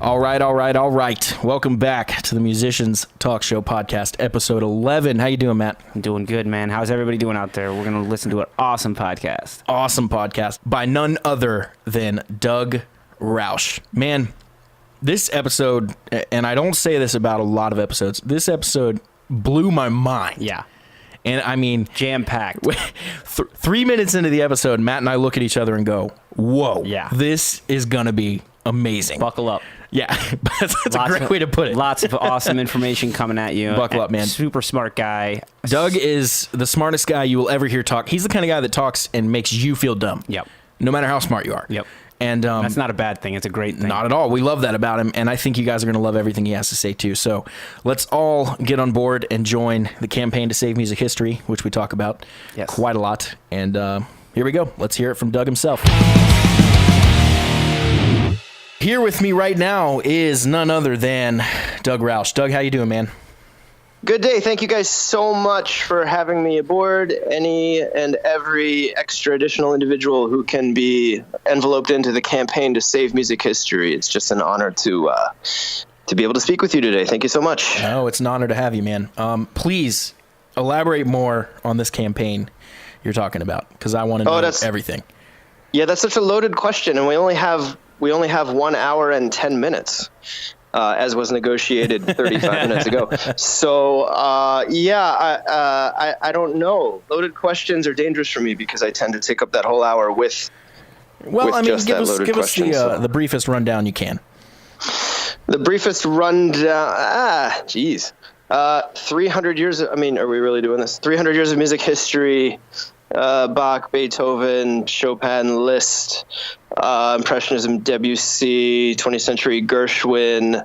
All right. Welcome back to the Musicians Talk Show podcast, episode 11. How you doing, Matt? I'm doing good, man. How's everybody doing out there? We're going to listen to an awesome podcast. Awesome podcast by none other than Doug Rausch. Man, this episode, and I don't say this about a lot of episodes, this episode blew my mind. Yeah. And I mean, jam-packed. 3 minutes into the episode, Matt and I look at each other and go, whoa, yeah, this is going to be amazing. Buckle up. Yeah, that's a great way to put it. Lots of awesome information coming at you. Buckle up, man. Super smart guy. Doug is the smartest guy you will ever hear talk. He's the kind of guy that talks and makes you feel dumb. Yep. No matter how smart you are. Yep. And that's not a bad thing. It's a great thing. Not at all. We love that about him, and I think you guys are going to love everything he has to say too. So let's all get on board and join the campaign to save music history, which we talk about quite a lot. And here we go. Let's hear it from Doug himself. Here with me right now is none other than Doug Rausch. Doug, how you doing, man? Good day. Thank you guys so much for having me aboard. Any and every extra additional individual who can be enveloped into the campaign to save music history. It's just an honor to be able to speak with you today. Thank you so much. No, it's an honor to have you, man. Please elaborate more on this campaign you're talking about, because I want to know everything. Yeah, that's such a loaded question, and we only have 1 hour and 10 minutes. As was negotiated 35 minutes ago. So, I don't know. Loaded questions are dangerous for me because I tend to take up that whole hour with give us the briefest rundown you can. The briefest rundown, 300 years, are we really doing this? 300 years of music history, Bach, Beethoven, Chopin, Liszt, Impressionism, Debussy, 20th century Gershwin,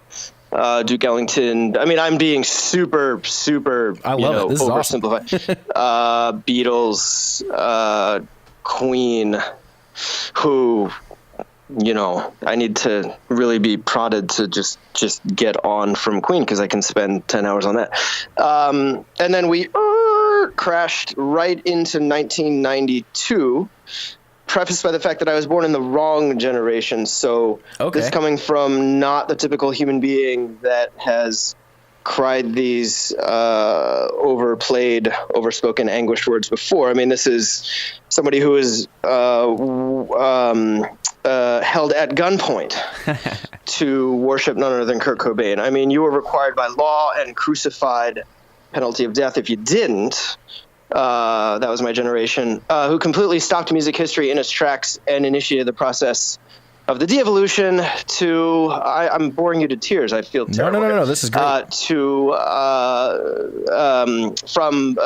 Duke Ellington. I'm being super, oversimplified. Beatles, Queen, who, I need to really be prodded to just get on from Queen because I can spend 10 hours on that. And then we crashed right into 1992, prefaced by the fact that I was born in the wrong generation. So this coming from not the typical human being that has cried these overplayed, overspoken, anguished words before. This is somebody who is held at gunpoint to worship none other than Kurt Cobain. You were required by law and crucified, penalty of death if you didn't. That was my generation, who completely stopped music history in its tracks and initiated the process of the de-evolution to, I'm boring you to tears. I feel terrible. No, this is great. From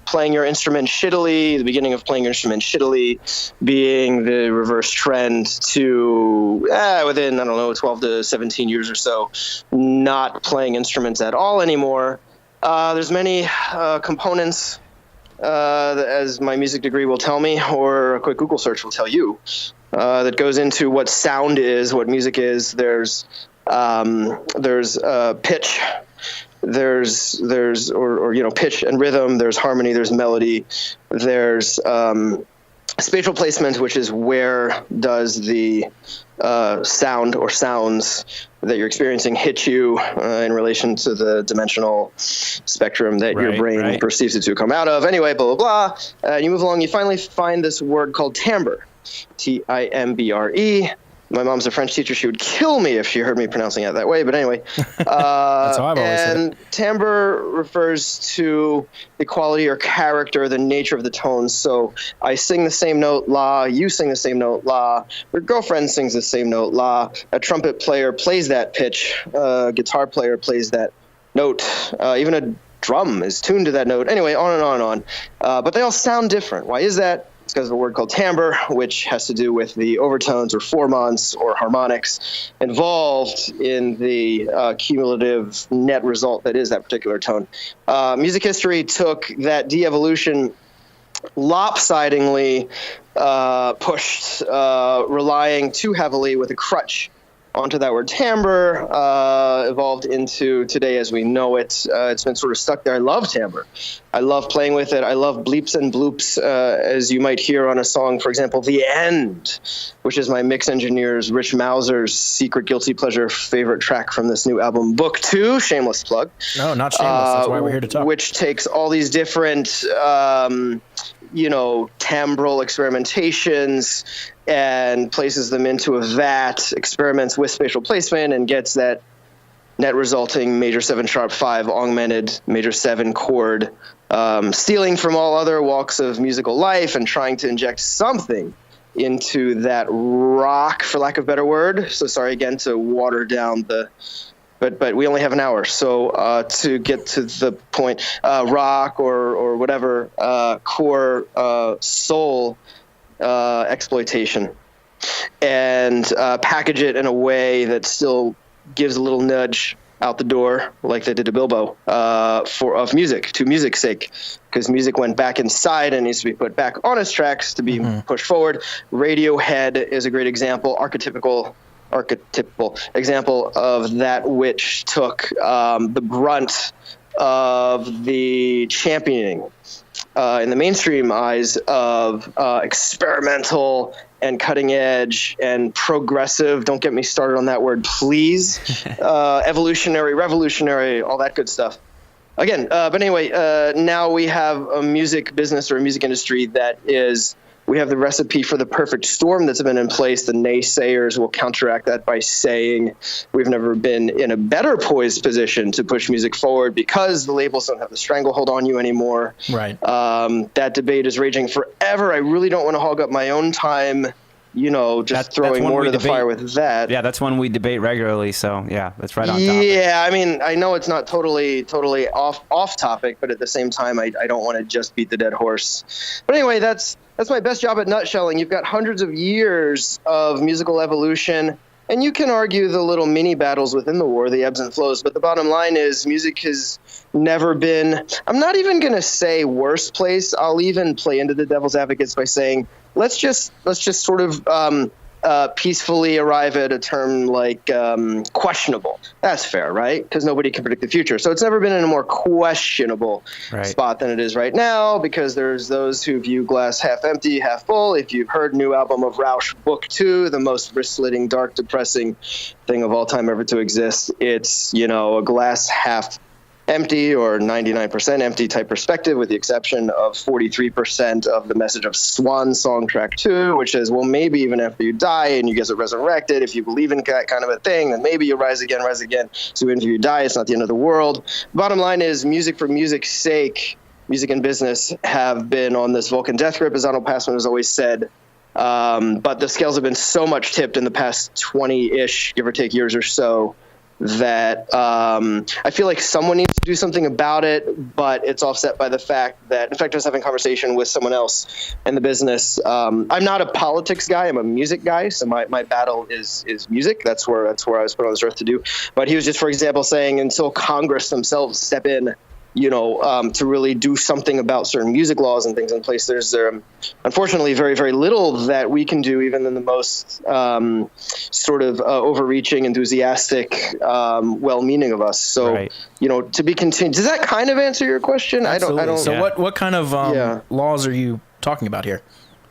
playing your instrument shittily, the beginning of playing your instrument shittily being the reverse trend to within, 12 to 17 years or so, not playing instruments at all anymore. There's many components, as my music degree will tell me, or a quick Google search will tell you, that goes into what sound is, what music is. There's pitch, there's pitch and rhythm. There's harmony. There's melody. There's spatial placement, which is where does the sound or sounds that you're experiencing hit you in relation to the dimensional spectrum that your brain perceives it to come out of. Anyway, blah, blah, blah. You move along. You finally find this word called timbre, Timbre. My mom's a French teacher. She would kill me if she heard me pronouncing it that way. But anyway. That's how I've always said it. Timbre refers to the quality or character, the nature of the tone. So I sing the same note, la. You sing the same note, la. Your girlfriend sings the same note, la. A trumpet player plays that pitch. A guitar player plays that note. Even a drum is tuned to that note. Anyway, on and on and on. But they all sound different. Why is that? It's because of a word called timbre, which has to do with the overtones or formants or harmonics involved in the cumulative net result that is that particular tone. Music history took that de-evolution lopsidedly pushed, relying too heavily with a crutch onto that word timbre, evolved into today as we know it. It's been sort of stuck there. I love timbre. I love playing with it. I love bleeps and bloops, as you might hear on a song, for example, The End, which is my mix engineer's Rich Mauser's secret guilty pleasure favorite track from this new album, Book 2, shameless plug. No, not shameless. That's why we're here to talk. Which takes all these different, timbral experimentations and places them into a vat, experiments with spatial placement, and gets that net resulting major 7 sharp 5 augmented major 7 chord, stealing from all other walks of musical life and trying to inject something into that rock, for lack of a better word. So sorry again to water down the, but we only have an hour. So to get to the point, rock or whatever, core soul exploitation, and package it in a way that still gives a little nudge out the door, like they did to Bilbo, of music, to music's sake, because music went back inside and needs to be put back on its tracks to be pushed forward. Radiohead is a great example, archetypical example of that, which took the brunt of the championing in the mainstream eyes of experimental and cutting edge and progressive. Don't get me started on that word, please. Evolutionary, revolutionary, all that good stuff. Again, but anyway, now we have a music business or a music industry that is, we have the recipe for the perfect storm that's been in place. The naysayers will counteract that by saying we've never been in a better poised position to push music forward because the labels don't have the stranglehold on you anymore. Right. That debate is raging forever. I really don't want to hog up my own time, throwing more to the fire with that. Yeah, that's one we debate regularly. So yeah, that's right on top. Yeah, I mean, I know it's not totally off topic, but at the same time, I don't want to just beat the dead horse. But anyway, that's my best job at nutshelling. You've got hundreds of years of musical evolution, and you can argue the little mini battles within the war, the ebbs and flows. But the bottom line is music has never been, I'm not even going to say worst place. I'll even play into the devil's advocates by saying, let's just sort of peacefully arrive at a term like questionable. That's fair, right? Because nobody can predict the future. So it's never been in a more questionable spot than it is right now, because there's those who view glass half empty, half full. If you've heard new album of Rausch, Book 2, the most wrist-slitting, dark, depressing thing of all time ever to exist, it's, a glass half empty or 99% empty type perspective, with the exception of 43% of the message of Swan Song Track 2, which is, well, maybe even after you die and you get resurrected, if you believe in that kind of a thing, then maybe you rise again. So even if you die, it's not the end of the world. Bottom line is, music for music's sake, music and business have been on this Vulcan death grip, as Arnold Passman has always said. But the scales have been so much tipped in the past 20-ish, give or take, years or so, that I feel like someone needs to do something about it, but it's offset by the fact that, in fact, I was having a conversation with someone else in the business. I'm not a politics guy, I'm a music guy, so my battle is music. That's where I was put on this earth to do. But he was just, for example, saying until Congress themselves step in, to really do something about certain music laws and things in place, there's unfortunately very, very little that we can do, even in the most sort of overreaching, enthusiastic, well-meaning of us. So, to be continued. Does that kind of answer your question? Absolutely. I don't. So what kind of laws are you talking about here?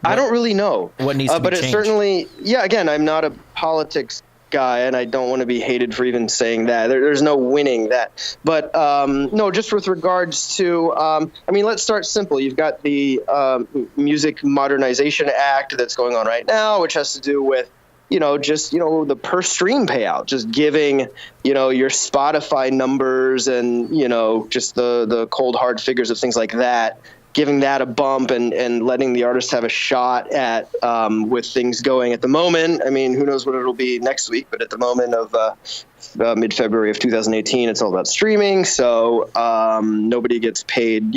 I don't really know. What needs to be changed? But it certainly, again, I'm not a politics guy, and I don't want to be hated for even saying that. There's no winning that. But no, just with regards to, let's start simple. You've got the Music Modernization Act that's going on right now, which has to do with, the per stream payout, just giving, your Spotify numbers and, just the cold hard figures of things like that, giving that a bump and letting the artist have a shot at with things going at the moment. I mean, who knows what it'll be next week, but at the moment of mid-February of 2018, it's all about streaming. So nobody gets paid,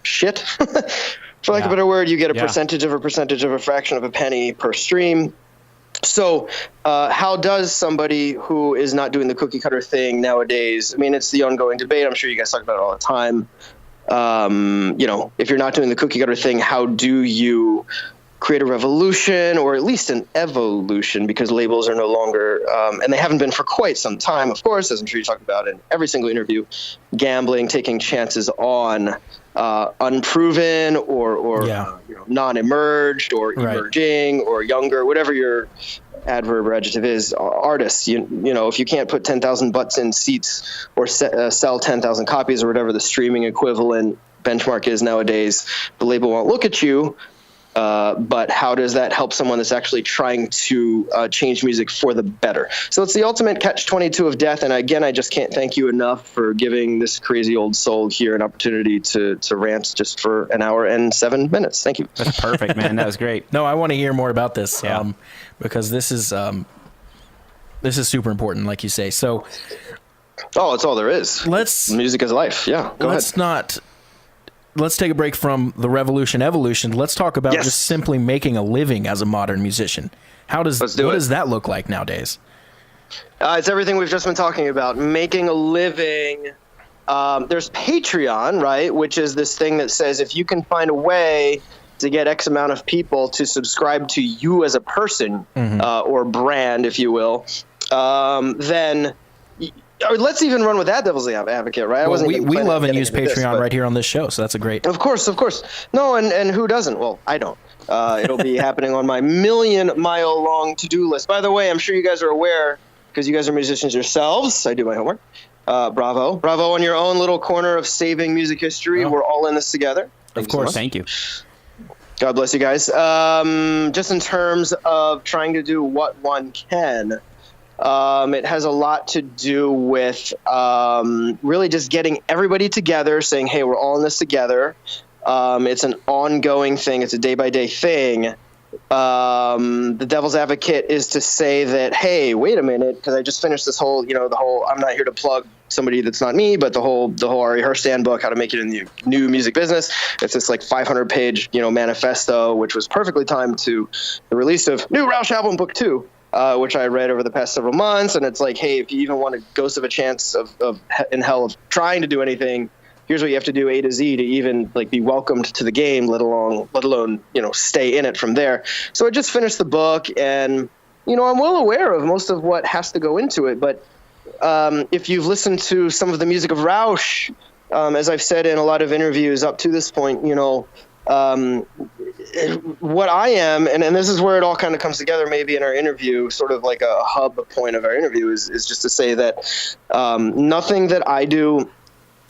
shit. For lack of a better word, you get a percentage of a fraction of a penny per stream. So how does somebody who is not doing the cookie cutter thing nowadays, it's the ongoing debate. I'm sure you guys talk about it all the time. If you're not doing the cookie cutter thing, how do you create a revolution, or at least an evolution, because labels are no longer, and they haven't been for quite some time, of course, as I'm sure you talk about in every single interview, gambling, taking chances on unproven or non-emerged or emerging or younger, whatever your adverb or adjective is, artists. You know, if you can't put 10,000 butts in seats or sell 10,000 copies or whatever the streaming equivalent benchmark is nowadays, the label won't look at you. But how does that help someone that's actually trying to change music for the better? So it's the ultimate catch-22 of death. And again, I just can't thank you enough for giving this crazy old soul here an opportunity to rant just for an hour and 7 minutes. Thank you. That's perfect, man. That was great. No, I want to hear more about this because this is super important, like you say. So, it's all there is. Music is life. Yeah, go ahead. Let's take a break from the revolution evolution. Let's talk about just simply making a living as a modern musician. What does that look like nowadays? It's everything we've just been talking about. Making a living. There's Patreon, right? Which is this thing that says if you can find a way to get X amount of people to subscribe to you as a person or brand, if you will, then... Or let's even run with that devil's advocate, right? Well, we love and use Patreon right here on this show, so that's a great... Of course. No, and who doesn't? Well, I don't. It'll be happening on my 1,000,000-mile-long to-do list. By the way, I'm sure you guys are aware, because you guys are musicians yourselves. I do my homework. Bravo on your own little corner of saving music history. We're all in this together. Of course. Thank you. God bless you guys. Just in terms of trying to do what one can... it has a lot to do with really just getting everybody together, saying, hey, we're all in this together. It's an ongoing thing. It's a day-by-day thing. The devil's advocate is to say that, hey, wait a minute, because I just finished this whole, I'm not here to plug somebody that's not me, but the whole Ari Herstand book, How to Make It in the New Music Business. It's this 500-page, manifesto, which was perfectly timed to the release of new Rausch album book 2. Which I read over the past several months, and it's like, hey, if you even want a ghost of a chance of in hell of trying to do anything, here's what you have to do A to Z to even be welcomed to the game, let alone stay in it from there. So I just finished the book, and I'm well aware of most of what has to go into it. But if you've listened to some of the music of Rausch, as I've said in a lot of interviews up to this point, what I am, and this is where it all kind of comes together maybe in our interview, sort of like a hub point of our interview is just to say that nothing that I do,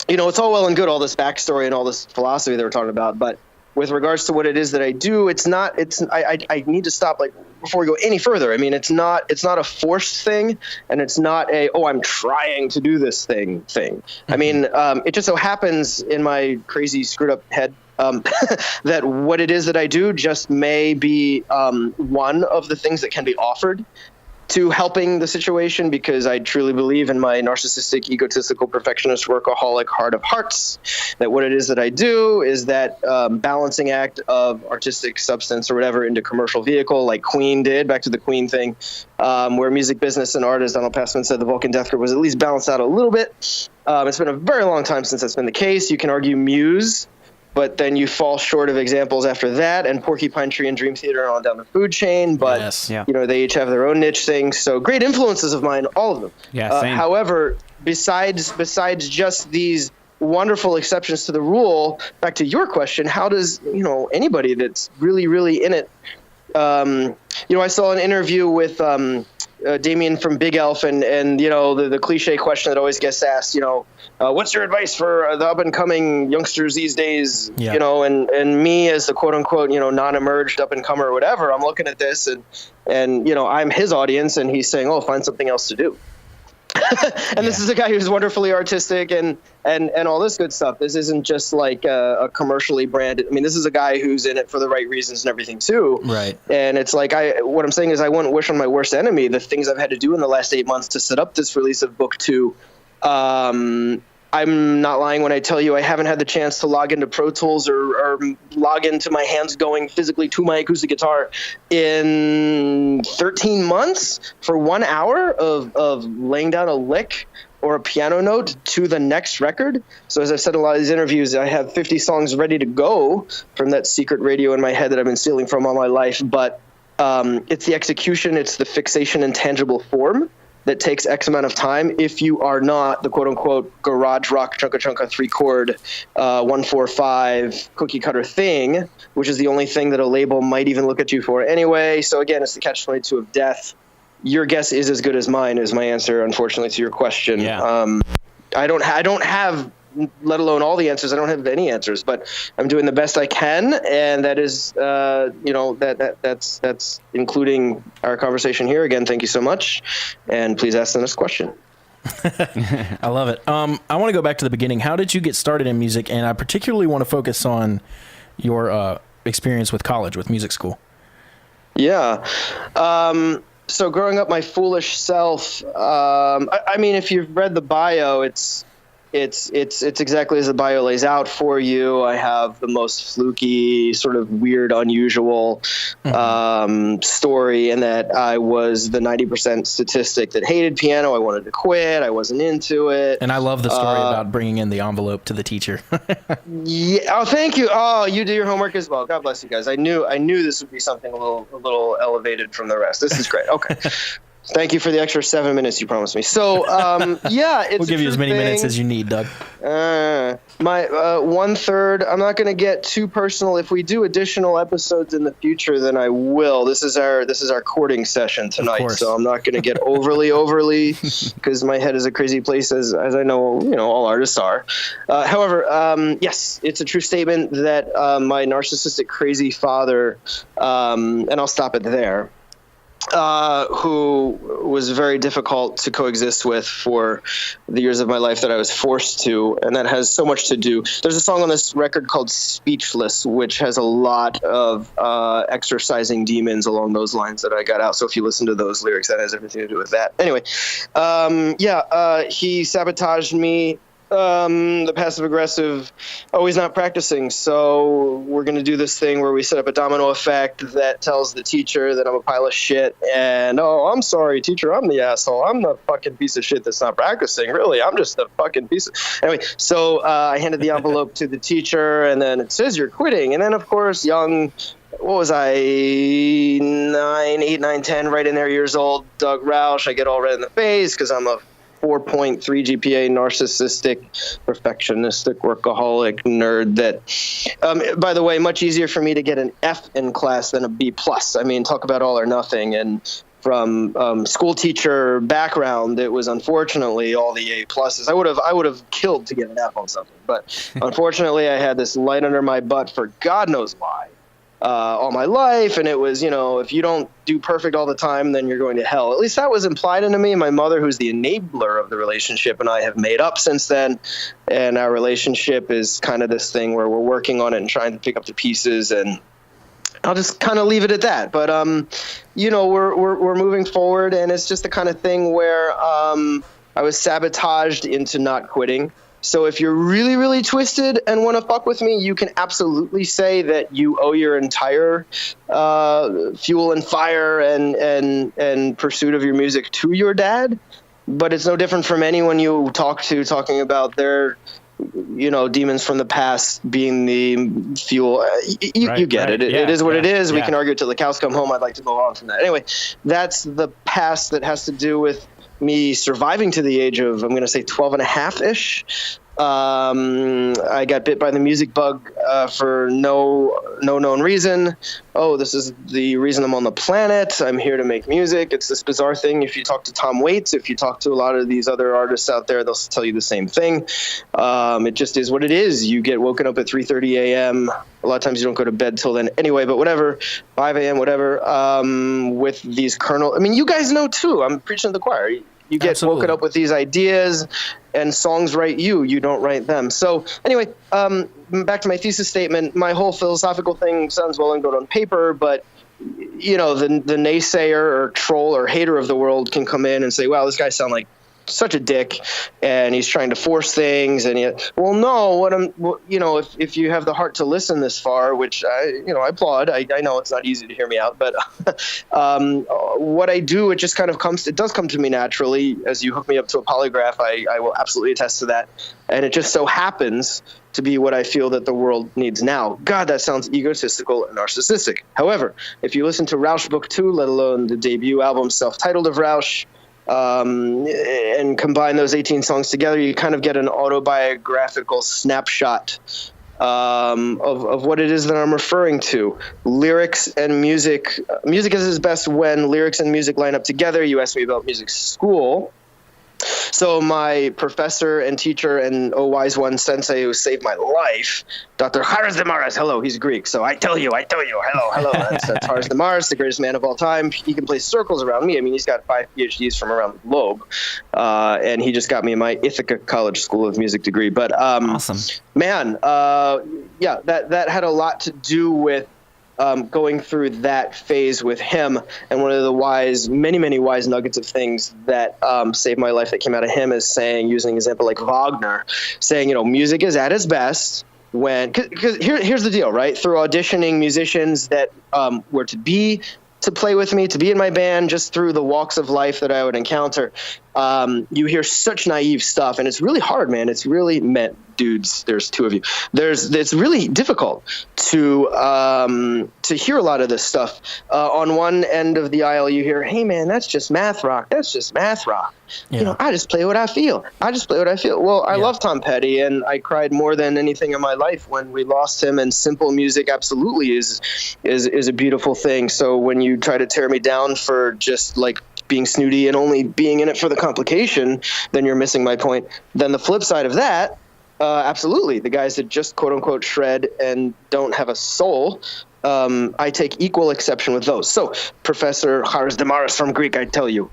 it's all well and good, all this backstory and all this philosophy that we're talking about, but with regards to what it is that I do, I need to stop before we go any further. I mean, it's not a forced thing, and it's not I'm trying to do this thing. I mean, it just so happens in my crazy screwed up head that what it is that I do just may be one of the things that can be offered to helping the situation, because I truly believe in my narcissistic, egotistical, perfectionist, workaholic heart of hearts, that what it is that I do is that balancing act of artistic substance or whatever into commercial vehicle, like Queen did, back to the Queen thing, where music business and artists, Donald Passman said the Vulcan Death Grip was at least balanced out a little bit. It's been a very long time since that's been the case. You can argue Muse, but then you fall short of examples after that, and Porcupine Tree and Dream Theater are on down the food chain, but they each have their own niche things. So great influences of mine, all of them. However, besides just these wonderful exceptions to the rule, back to your question, how does anybody that's really, really in it? I saw an interview with Damien from Big Elf, and the cliche question that always gets asked, what's your advice for the up and coming youngsters these days? And me as the quote unquote non-emerged up and comer or whatever, I'm looking at this and I'm his audience, and he's saying, find something else to do. And this is a guy who's wonderfully artistic and all this good stuff. This isn't just like a commercially branded. I mean, this is a guy who's in it for the right reasons and everything too. Right. And it's like what I'm saying is I wouldn't wish on my worst enemy the things I've had to do in the last 8 months to set up this release of book 2. I'm not lying when I tell you I haven't had the chance to log into Pro Tools or log into my hands going physically to my acoustic guitar in 13 months for 1 hour of laying down a lick or a piano note to the next record. So as I've said in a lot of these interviews, I have 50 songs ready to go from that secret radio in my head that I've been stealing from all my life. But it's the execution, it's the fixation in tangible form that takes X amount of time if you are not the quote-unquote garage rock chunka 3-chord 1-4-5 cookie cutter thing, which is the only thing that a label might even look at you for anyway. So again, it's the catch-22 of death. Your guess is as good as mine is my answer, unfortunately, to your question. Yeah. I don't have, let alone all the answers. I don't have any answers, but I'm doing the best I can, and that is, that's including our conversation here. Again, thank you so much, and please ask the next question. I love it. I want to go back to the beginning. How did you get started in music? And I particularly want to focus on your experience with college, with music school. Yeah. So growing up my foolish self, I mean, if you've read the bio, it's exactly as the bio lays out for you. I have the most fluky, sort of weird, unusual story in that I was the 90% statistic that hated piano. I wanted to quit. I wasn't into it. And I love the story about bringing in the envelope to the teacher. Yeah. Oh, thank you. Oh, you do your homework as well. God bless you guys. I knew this would be something a little elevated from the rest. This is great. Okay. Thank you for the extra 7 minutes you promised me. So, yeah, it's we'll give you as many minutes as you need, Doug. My 1/3. I'm not going to get too personal. If we do additional episodes in the future, then I will. This is our courting session tonight, so I'm not going to get overly because my head is a crazy place, as I know, all artists are. However, yes, it's a true statement that my narcissistic, crazy father, and I'll stop it there. Who was very difficult to coexist with for the years of my life that I was forced to, and that has so much to do. There's a song on this record called Speechless, which has a lot of exorcising demons along those lines that I got out. So if you listen to those lyrics, that has everything to do with that. Anyway, he sabotaged me. The passive aggressive, he's not practicing, so we're going to do this thing where we set up a domino effect that tells the teacher that I'm a pile of shit, and I'm sorry, teacher, I'm the asshole, I'm the fucking piece of shit that's not practicing, really, I'm just a fucking piece of... Anyway, so I handed the envelope to the teacher, and then it says you're quitting, and then of course young... What was I, 8, 9, 10, right in there years old, Doug Rausch, I get all red in the face because I'm a 4.3 GPA narcissistic, perfectionistic, workaholic nerd that, by the way, much easier for me to get an F in class than a B+. I mean, talk about all or nothing. And from school teacher background, it was unfortunately all the A+. I would have killed to get an F on something. But unfortunately, I had this light under my butt for God knows why. All my life, and it was, if you don't do perfect all the time, then you're going to hell. At least that was implied into me. My mother, who's the enabler of the relationship, and I have made up since then, and our relationship is kind of this thing where we're working on it and trying to pick up the pieces, and I'll just kind of leave it at that. But we're moving forward, and it's just the kind of thing where I was sabotaged into not quitting. So if you're really, really twisted and want to fuck with me, you can absolutely say that you owe your entire fuel and fire and pursuit of your music to your dad. But it's no different from anyone you talk to talking about their, demons from the past being the fuel. You get it. It is what it is. We can argue till the cows come home. I'd like to go on from that. Anyway, that's the past that has to do with me surviving to the age of, I'm going to say 12 and a half-ish. I got bit by the music bug for no known reason. This is the reason I'm on the planet. I'm here to make music. It's this bizarre thing. If you talk to Tom Waits, if you talk to a lot of these other artists out there, they'll tell you the same thing. It just is what it is. You get woken up at 3:30 a.m. A lot of times you don't go to bed till then anyway, but whatever, 5 a.m., whatever, with these you guys know too. I'm preaching to the choir. You get woken up with these ideas, and songs write you. You don't write them. So anyway, back to my thesis statement. My whole philosophical thing sounds well and good on paper, but the naysayer or troll or hater of the world can come in and say, "Wow, this guy sounds like such a dick, and he's trying to force things. And well, no, if you have the heart to listen this far, which I applaud. I know it's not easy to hear me out, but what I do, it just kind of does come to me naturally. As you hook me up to a polygraph, I will absolutely attest to that. And it just so happens to be what I feel that the world needs now. God, that sounds egotistical and narcissistic. However, if you listen to Rausch Book 2, let alone the debut album self-titled of Rausch, and combine those 18 songs together, you kind of get an autobiographical snapshot of what it is that I'm referring to. Lyrics and music. Music is its best when lyrics and music line up together. You asked me about music school. So my professor and teacher and wise one sensei who saved my life, Dr. Haras Damaras, hello, he's Greek, so I tell you, hello, that's Haras Damaras, the greatest man of all time. He can play circles around me. I mean, he's got 5 PhDs from around the globe, and he just got me my Ithaca College School of Music degree. But awesome, man, yeah, that had a lot to do with going through that phase with him. And one of the many wise nuggets of things that saved my life that came out of him is saying, using an example like Wagner, saying, music is at its best when, because here's the deal, right? Through auditioning musicians that were to play with me, to be in my band, just through the walks of life that I would encounter, you hear such naive stuff, and it's really hard, man. It's really meant, dudes. There's 2 of you. It's really difficult to hear a lot of this stuff. On one end of the aisle, you hear, "Hey, man, that's just math rock. That's just math rock." Yeah. I just play what I feel. Well, I love Tom Petty, and I cried more than anything in my life when we lost him. And simple music absolutely is a beautiful thing. So when you try to tear me down for just like being snooty and only being in it for the complication, then you're missing my point. Then the flip side of that, absolutely, the guys that just quote unquote shred and don't have a soul, I take equal exception with those. So Professor Haras Damaras from Greek, I tell you,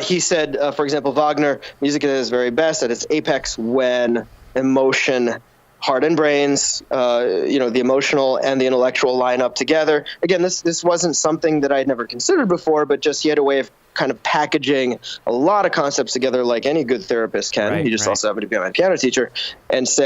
he said, for example, Wagner, music is at its very best, at its apex, when emotion, heart and brains, the emotional and the intellectual line up together. Again, this wasn't something that I'd never considered before, but just he had a way of kind of packaging a lot of concepts together like any good therapist can. Right, he just also happened to be my piano teacher, and just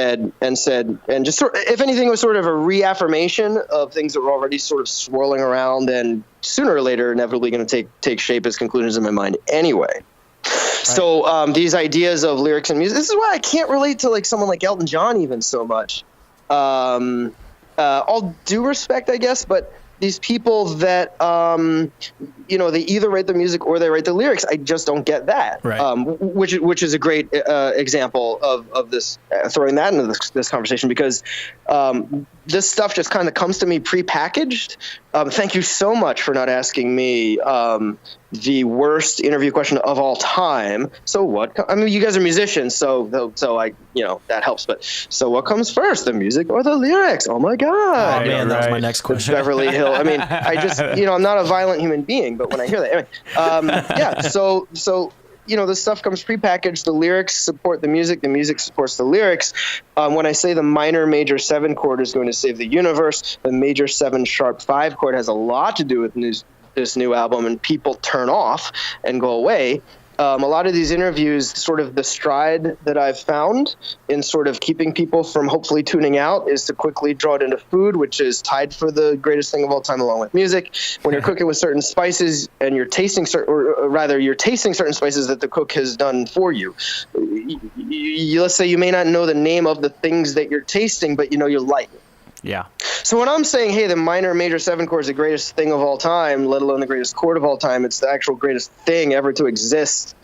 sort of, if anything, it was sort of a reaffirmation of things that were already sort of swirling around and sooner or later inevitably going to take shape as conclusions in my mind anyway. So these ideas of lyrics and music, this is why I can't relate to like someone like Elton John even so much. All due respect, I guess, but these people that, they either write the music or they write the lyrics. I just don't get that. Right. Which is a great example of this, throwing that into this conversation, because this stuff just kind of comes to me prepackaged. Thank you so much for not asking me the worst interview question of all time. So what? I mean, you guys are musicians, so I, that helps. But so what comes first, the music or the lyrics? Oh my God! Oh man, that was my next question. Beverly Hill. I mean, I just, I'm not a violent human being, but when I hear that, anyway, yeah. So the stuff comes prepackaged. The lyrics support the music supports the lyrics. When I say the minor major 7 chord is going to save the universe, the major 7 sharp 5 chord has a lot to do with this new album, and people turn off and go away. A lot of these interviews, sort of the stride that I've found in sort of keeping people from hopefully tuning out, is to quickly draw it into food, which is tied for the greatest thing of all time along with music. When you're cooking with certain spices and you're tasting you're tasting certain spices that the cook has done for you. Let's say you may not know the name of the things that you're tasting, but you like it. Yeah. So when I'm saying, hey, the minor major 7 chord is the greatest thing of all time, let alone the greatest chord of all time, it's the actual greatest thing ever to exist.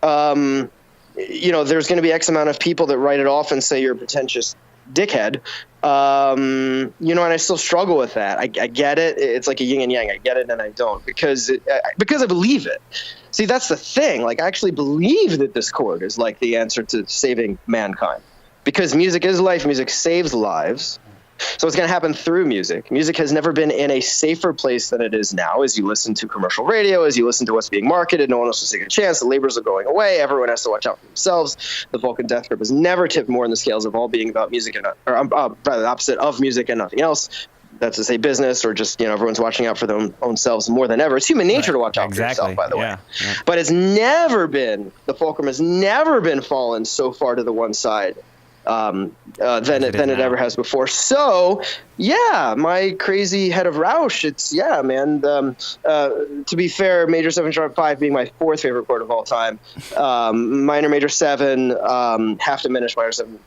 There's going to be X amount of people that write it off and say you're a pretentious dickhead. And I still struggle with that. I get it. It's like a yin and yang. I get it and I don't, because I believe it. See, that's the thing. Like, I actually believe that this chord is like the answer to saving mankind, because music is life. Music saves lives. So it's going to happen through music. Music has never been in a safer place than it is now. As you listen to commercial radio, as you listen to what's being marketed, no one else is taking a chance. The labors are going away. Everyone has to watch out for themselves. The Vulcan death grip has never tipped more in the scales of all being about music, or rather the opposite of music and nothing else. that's to say business or just, everyone's watching out for their own selves more than ever. It's human nature to watch out for yourself, by the way. Yeah. But the fulcrum has never been fallen so far to the one side than it ever has before. So, yeah, my crazy head of Rausch, man. To be fair, major 7 sharp 5 being my 4th favorite chord of all time. Minor major 7, half diminished minor 7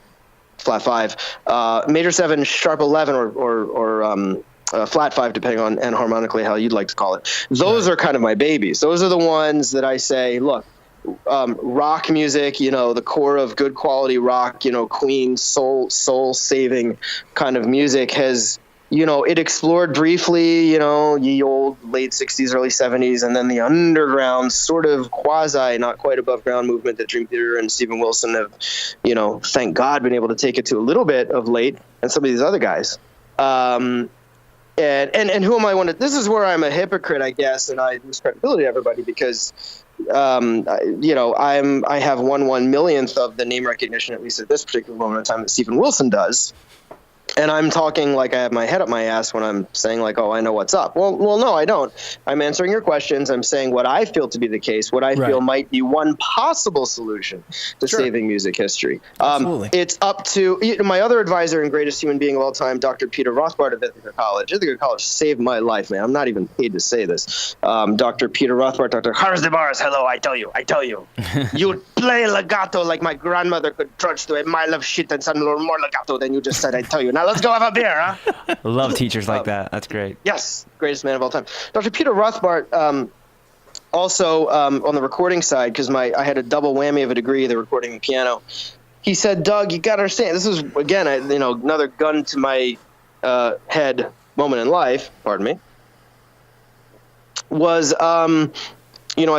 flat 5, major 7 sharp 11 or flat 5, depending on enharmonically how you'd like to call it. Those are kind of my babies. Those are the ones that I say, look, rock music, the core of good quality rock, Queen soul saving kind of music has, it explored briefly, ye old late 60s, early 70s, and then the underground sort of quasi, not quite above ground movement that Dream Theater and Steven Wilson have, thank God, been able to take it to a little bit of late, and some of these other guys. And who am I? This is where I'm a hypocrite, I guess, and I lose credibility to everybody because, I have 1/1,000,000th of the name recognition, at least at this particular moment in time, that Steven Wilson does. And I'm talking like I have my head up my ass when I'm saying like, oh, I know what's up. Well, no, I don't. I'm answering your questions. I'm saying what I feel to be the case, what I feel might be one possible solution to saving music history. It's up to my other advisor and greatest human being of all time, Dr. Peter Rothbard of Ithaca College. Ithaca College saved my life, man. I'm not even paid to say this. Dr. Peter Rothbard, Dr. Harris de Barres, hello, I tell you. You play legato like my grandmother could trudge through a mile of shit and sound a little more legato than you just said, I tell you. Now let's go have a beer, huh? Love teachers like that. That's great. Yes, greatest man of all time. Dr. Peter Rothbard, also on the recording side, because I had a double whammy of a degree, the recording and piano. He said, Doug, you got to understand, this is, again, another gun to my head moment in life, pardon me, was, I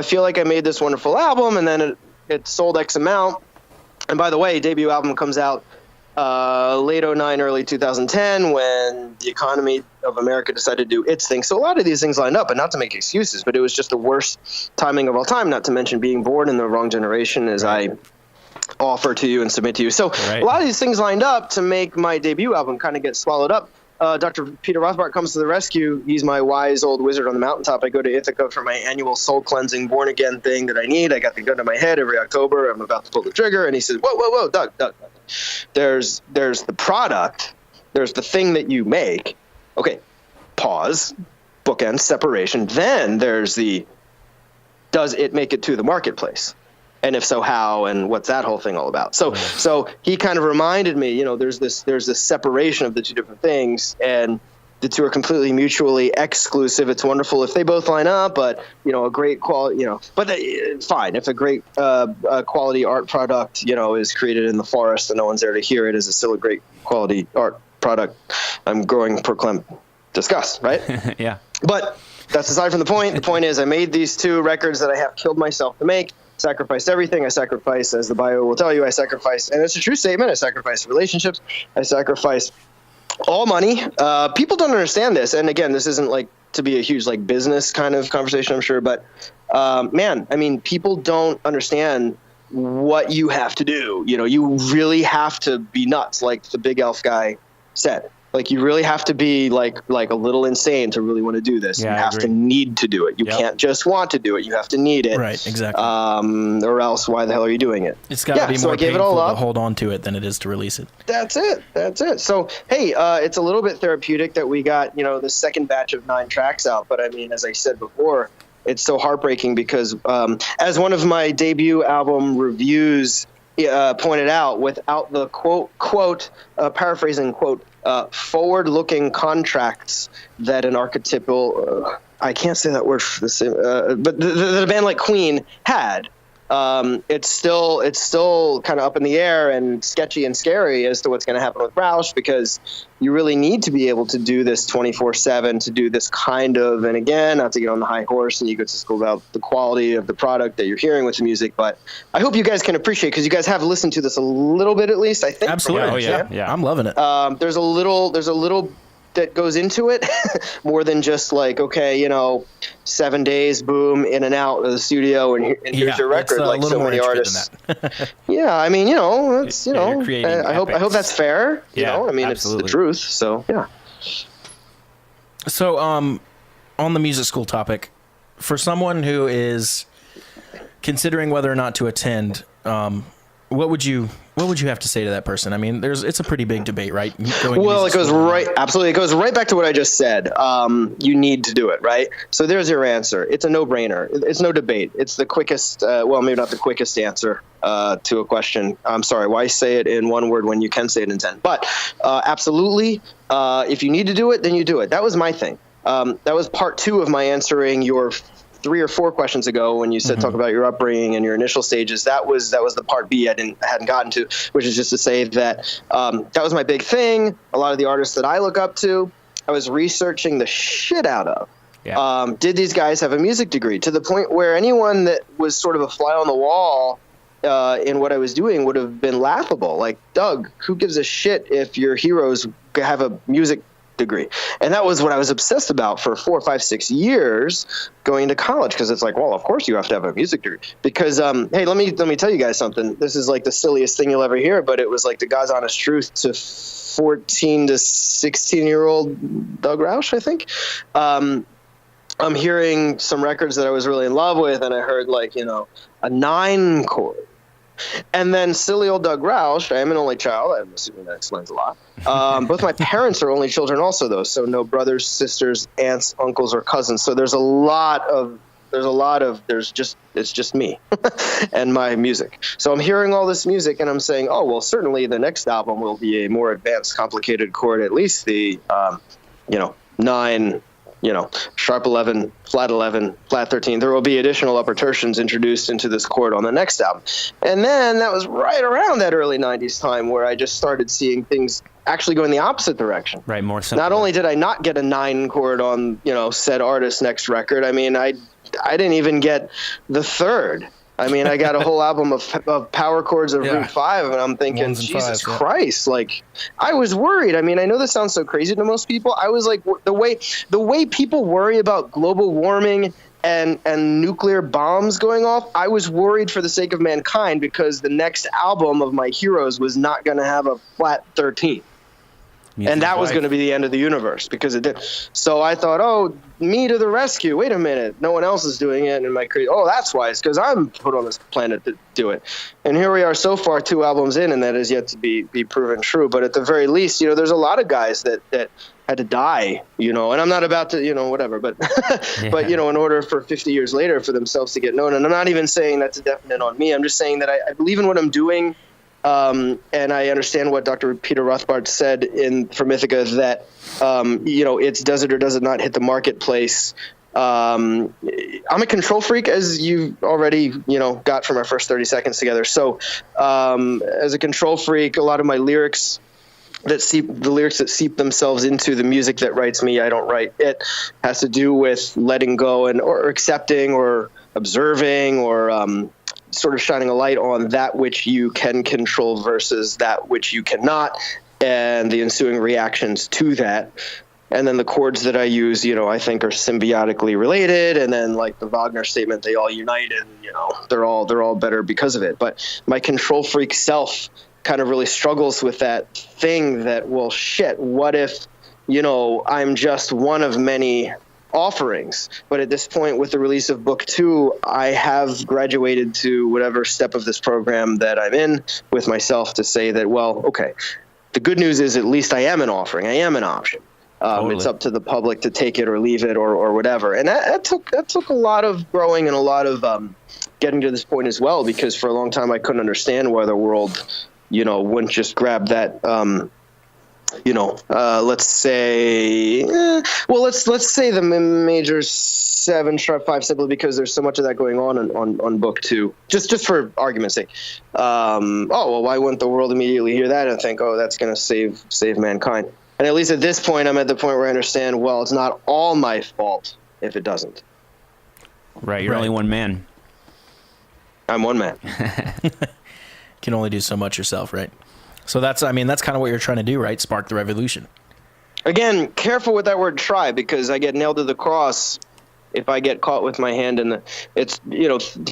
feel like I made this wonderful album, and then it sold X amount. And by the way, debut album comes out late 2009, early 2010, when the economy of America decided to do its thing. So a lot of these things lined up, and not to make excuses, but it was just the worst timing of all time, not to mention being born in the wrong generation, as I offer to you and submit to you. So a lot of these things lined up to make my debut album kind of get swallowed up. Dr. Peter Rothbard comes to the rescue. He's my wise old wizard on the mountaintop. I go to Ithaca for my annual soul cleansing born again thing that I need. I got the gun to my head every October. I'm about to pull the trigger. And he says, whoa, Doug. There's the product. There's the thing that you make. Okay, pause, bookend, separation. Then there's does it make it to the marketplace? And if so, how, and what's that whole thing all about? So he kind of reminded me, there's this separation of the two different things, and the two are completely mutually exclusive. It's wonderful if they both line up, but a great quality, fine. If a great quality art product, is created in the forest and no one's there to hear it, is it still a great quality art product? I'm growing proclaim, discuss, right? Yeah. But that's aside from the point. The point is, I made these 2 records that I have killed myself to make. Sacrificed everything. I sacrificed, as the bio will tell you, and it's a true statement, I sacrificed relationships. I sacrificed all money. People don't understand this. And again, this isn't like to be a huge like business kind of conversation, I'm sure. But people don't understand what you have to do. You really have to be nuts, like the Big Elf guy said. Like, you really have to be like a little insane to really want to do this. Yeah, you have to need to do it. You can't just want to do it. You have to need it. Right, exactly. Or else, why the hell are you doing it? It's got to be more painful to hold on to it than it is to release it. That's it. So, hey, it's a little bit therapeutic that we got, the second batch of 9 tracks out. But, I mean, as I said before, it's so heartbreaking because as one of my debut album reviews pointed out, without the quote, paraphrasing, quote, forward-looking contracts that an archetypal I can't say that word for the same, but the band like Queen had. It's still kind of up in the air and sketchy and scary as to what's going to happen with Rausch, because you really need to be able to do this 24/7, to do this kind of, and again, not to get on the high horse and you go to school about the quality of the product that you're hearing with the music, but I hope you guys can appreciate, because you guys have listened to this a little bit at least, I think. Absolutely. Oh, yeah. I'm loving it. There's a little that goes into it more than just like, okay, 7 days, boom, in and out of the studio, and here's your record, like so many artists. Yeah, I mean, it's, I hope that's fair. I mean, absolutely. It's the truth. So, yeah. So, on the music school topic, for someone who is considering whether or not to attend, what would you have to say to that person? I mean, it's a pretty big debate, right? Well, it goes absolutely. It goes right back to what I just said. You need to do it, right? So there's your answer. It's a no-brainer. It's no debate. It's the quickest, well, maybe not the quickest answer to a question. I'm sorry, why say it in one word when you can say it in 10? But absolutely, if you need to do it, then you do it. That was my thing. That was part 2 of my answering your 3 or 4 questions ago when you said talk about your upbringing and your initial stages. That was the part B I hadn't gotten to, which is just to say that that was my big thing. A lot of the artists that I look up to, I was researching the shit out of. Yeah. Did these guys have a music degree? To the point where anyone that was sort of a fly on the wall in what I was doing would have been laughable. Like, Doug, who gives a shit if your heroes have a music degree? And that was what I was obsessed about for 4, 5, 6 years going to college, because it's like, well, of course you have to have a music degree, because hey, let me tell you guys something. This is like the silliest thing you'll ever hear, but it was like the God's honest truth to 14 to 16-year-old Doug Rausch, I think. I'm hearing some records that I was really in love with, and I heard like, a 9 chord. And then silly old Doug Rausch, I am an only child. I'm assuming that explains a lot. Both my parents are only children also, though. So no brothers, sisters, aunts, uncles, or cousins. So it's just me and my music. So I'm hearing all this music and I'm saying, oh, well, certainly the next album will be a more advanced, complicated chord, at least the, 9, sharp 11, flat 13. There will be additional upper tertians introduced into this chord on the next album. And then that was right around that early 90s time where I just started seeing things actually go in the opposite direction. Right, more simple. Not only did I not get a 9 chord on, said artist's next record, I mean, I didn't even get the 3rd. I mean, I got a whole album of power chords of Route 5, and I'm thinking, Jesus Christ, like, I was worried. I mean, I know this sounds so crazy to most people. I was like, the way people worry about global warming and nuclear bombs going off, I was worried for the sake of mankind, because the next album of my heroes was not going to have a flat 13. And that was going to be the end of the universe, because it did. So I thought, oh, me to the rescue. Wait a minute. No one else is doing it. And oh, that's why. It's because I'm put on this planet to do it. And here we are so far, 2 albums in, and that is yet to be proven true. But at the very least, there's a lot of guys that had to die, and I'm not about to, whatever. But, but, in order for 50 years later for themselves to get known. And I'm not even saying that's a definite on me. I'm just saying that I believe in what I'm doing. And I understand what Dr. Peter Rothbard said for Mythica, that, it's does it or does it not hit the marketplace. I'm a control freak, as you already, got from our first 30 seconds together. So as a control freak, a lot of my lyrics that seep themselves into the music that writes me, I don't write. It has to do with letting go or accepting or observing or sort of shining a light on that which you can control versus that which you cannot, and the ensuing reactions to that. And then the chords that I use, I think are symbiotically related. And then like the Wagner statement, they all unite, and they're all better because of it. But my control freak self kind of really struggles with that thing that, well, shit, what if, I'm just one of many offerings. But at this point, with the release of book 2, I have graduated to whatever step of this program that I'm in with myself to say that, well, okay, the good news is at least I am an offering. I am an option. Totally. It's up to the public to take it or leave it or whatever. And that took a lot of growing and a lot of getting to this point as well, because for a long time I couldn't understand why the world, wouldn't just grab that let's say, let's say the major 7 sharp 5, simply because there's so much of that going on book 2. Just for argument's sake. Why wouldn't the world immediately hear that and think, oh, that's going to save mankind? And at least at this point, I'm at the point where I understand, well, it's not all my fault if it doesn't. Right, you're only one man. I'm one man. Can only do so much yourself, right? So that's kind of what you're trying to do, right? Spark the revolution. Again, careful with that word try, because I get nailed to the cross if I get caught with my hand in it's,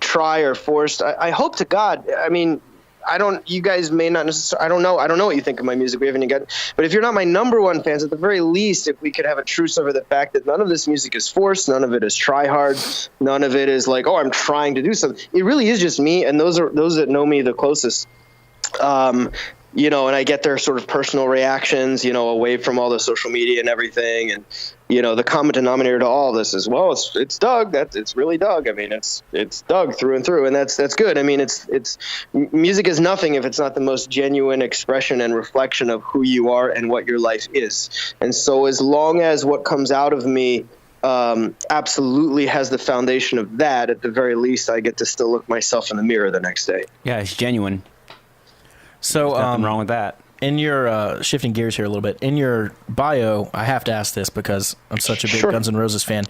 try or forced. I hope to God, you guys may not necessarily, I don't know what you think of my music. We haven't even got, but if you're not my number one fans, at the very least, if we could have a truce over the fact that none of this music is forced, none of it is try hard, none of it is like, oh, I'm trying to do something. It really is just me, and those that know me the closest. And I get their sort of personal reactions, away from all the social media and everything. And, the common denominator to all of this is, well, it's Doug. It's really Doug. I mean, it's Doug through and through. And that's good. I mean, it's music is nothing if it's not the most genuine expression and reflection of who you are and what your life is. And so as long as what comes out of me absolutely has the foundation of that, at the very least, I get to still look myself in the mirror the next day. Yeah, it's genuine. So, there's nothing wrong with that. In your shifting gears here a little bit, in your bio, I have to ask this because I'm such a big Guns N' Roses fan.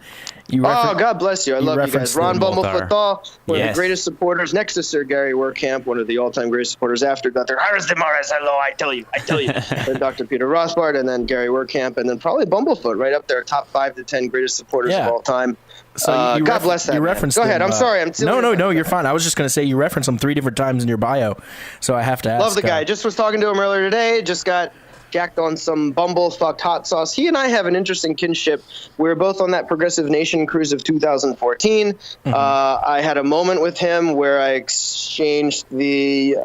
God bless you. I love you guys. Ron Bumblefoot Thal, one of the greatest supporters, next to Sir Gary Werkamp, one of the all-time greatest supporters after Dr. Iris DeMaris. Hello, I tell you. Then Dr. Peter Rothbard, and then Gary Werkamp, and then probably Bumblefoot, right up there, top 5 to 10 greatest supporters of all time. So God bless that. You referenced Go ahead. I'm sorry. No, you're fine. I was just going to say you referenced him 3 different times in your bio, so I have to ask. Love the guy. Just was talking to him earlier today. Just got jacked on some bumblefucked hot sauce. He and I have an interesting kinship. We were both on that Progressive Nation cruise of 2014. Mm-hmm. I had a moment with him where I exchanged the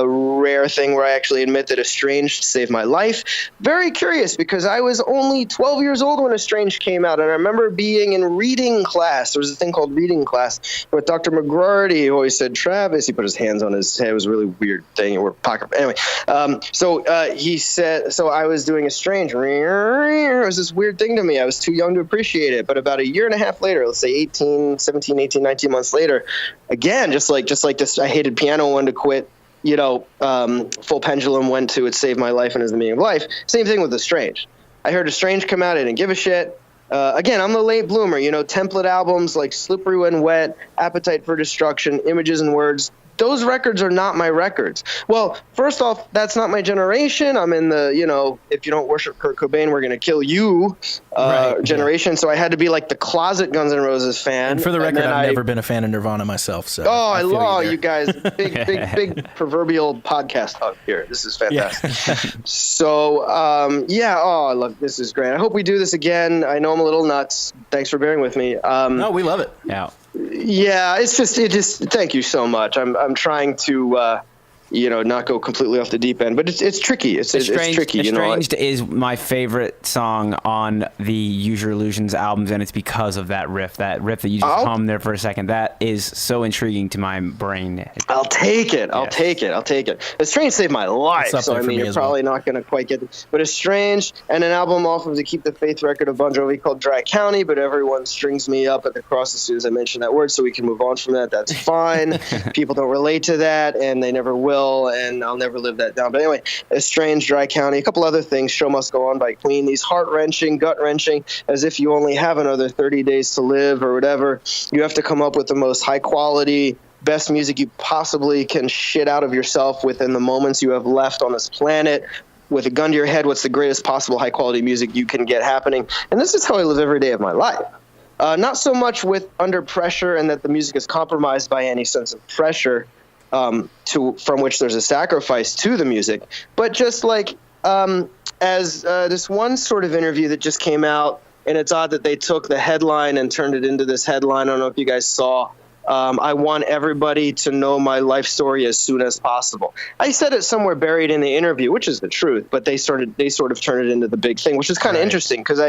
rare thing where I actually admit that Estranged saved my life. Very curious, because I was only 12 years old when Estranged came out, and I remember being in reading class. There was a thing called reading class with Dr. McGrarty, who always said, Travis. He put his hands on his head. It was a really weird thing. Or pocket. Anyway, he said, so I was doing Estranged. It was this weird thing to me. I was too young to appreciate it. But about a year and a half later, let's say 17, 18, 19 months later, again, just like this, I hated piano, wanted to quit. Full Pendulum went to It Saved My Life and Is the Meaning of Life. Same thing with Estranged. I heard Estranged come out. I didn't give a shit. Again, I'm the late bloomer. Template albums like Slippery When Wet, Appetite for Destruction, Images and Words. Those records are not my records. Well, first off, that's not my generation. I'm in the, if you don't worship Kurt Cobain, we're going to kill you generation. Yeah. So I had to be like the closet Guns N' Roses fan. And for the record, I've never been a fan of Nirvana myself. So I love you guys. Big proverbial podcast hug here. This is fantastic. Yeah. So, I love this. Is great. I hope we do this again. I know I'm a little nuts. Thanks for bearing with me. No, we love it. Yeah, it just thank you so much. I'm trying to not go completely off the deep end, but it's tricky. It's tricky. Estranged is my favorite song on the Use Your Illusions albums, and it's because of that riff that you just hum there for a second. That is so intriguing to my brain. I'll take it. I'll take it. Estranged saved my life, so I mean, you're probably not going to quite get it. But Estranged, and an album off of the Keep the Faith record of Bon Jovi called Dry County, but everyone strings me up at the cross as soon as I mention that word, so we can move on from that. That's fine. People don't relate to that, and they never will. And I'll never live that down. But anyway, Estranged, Dry County, a couple other things. Show Must Go On by Queen. These heart-wrenching, gut-wrenching, as if you only have another 30 days to live or whatever. You have to come up with the most high-quality, best music you possibly can shit out of yourself within the moments you have left on this planet. With a gun to your head, what's the greatest possible high-quality music you can get happening? And this is how I live every day of my life. Not so much with under pressure and that the music is compromised by any sense of pressure, from which there's a sacrifice to the music, but just like as this one sort of interview that just came out, and it's odd that they took the headline and turned it into this headline. I don't know if you guys saw. I want everybody to know my life story as soon as possible. I said it somewhere buried in the interview, which is the truth, but they sort of turned it into the big thing, which is kind of interesting because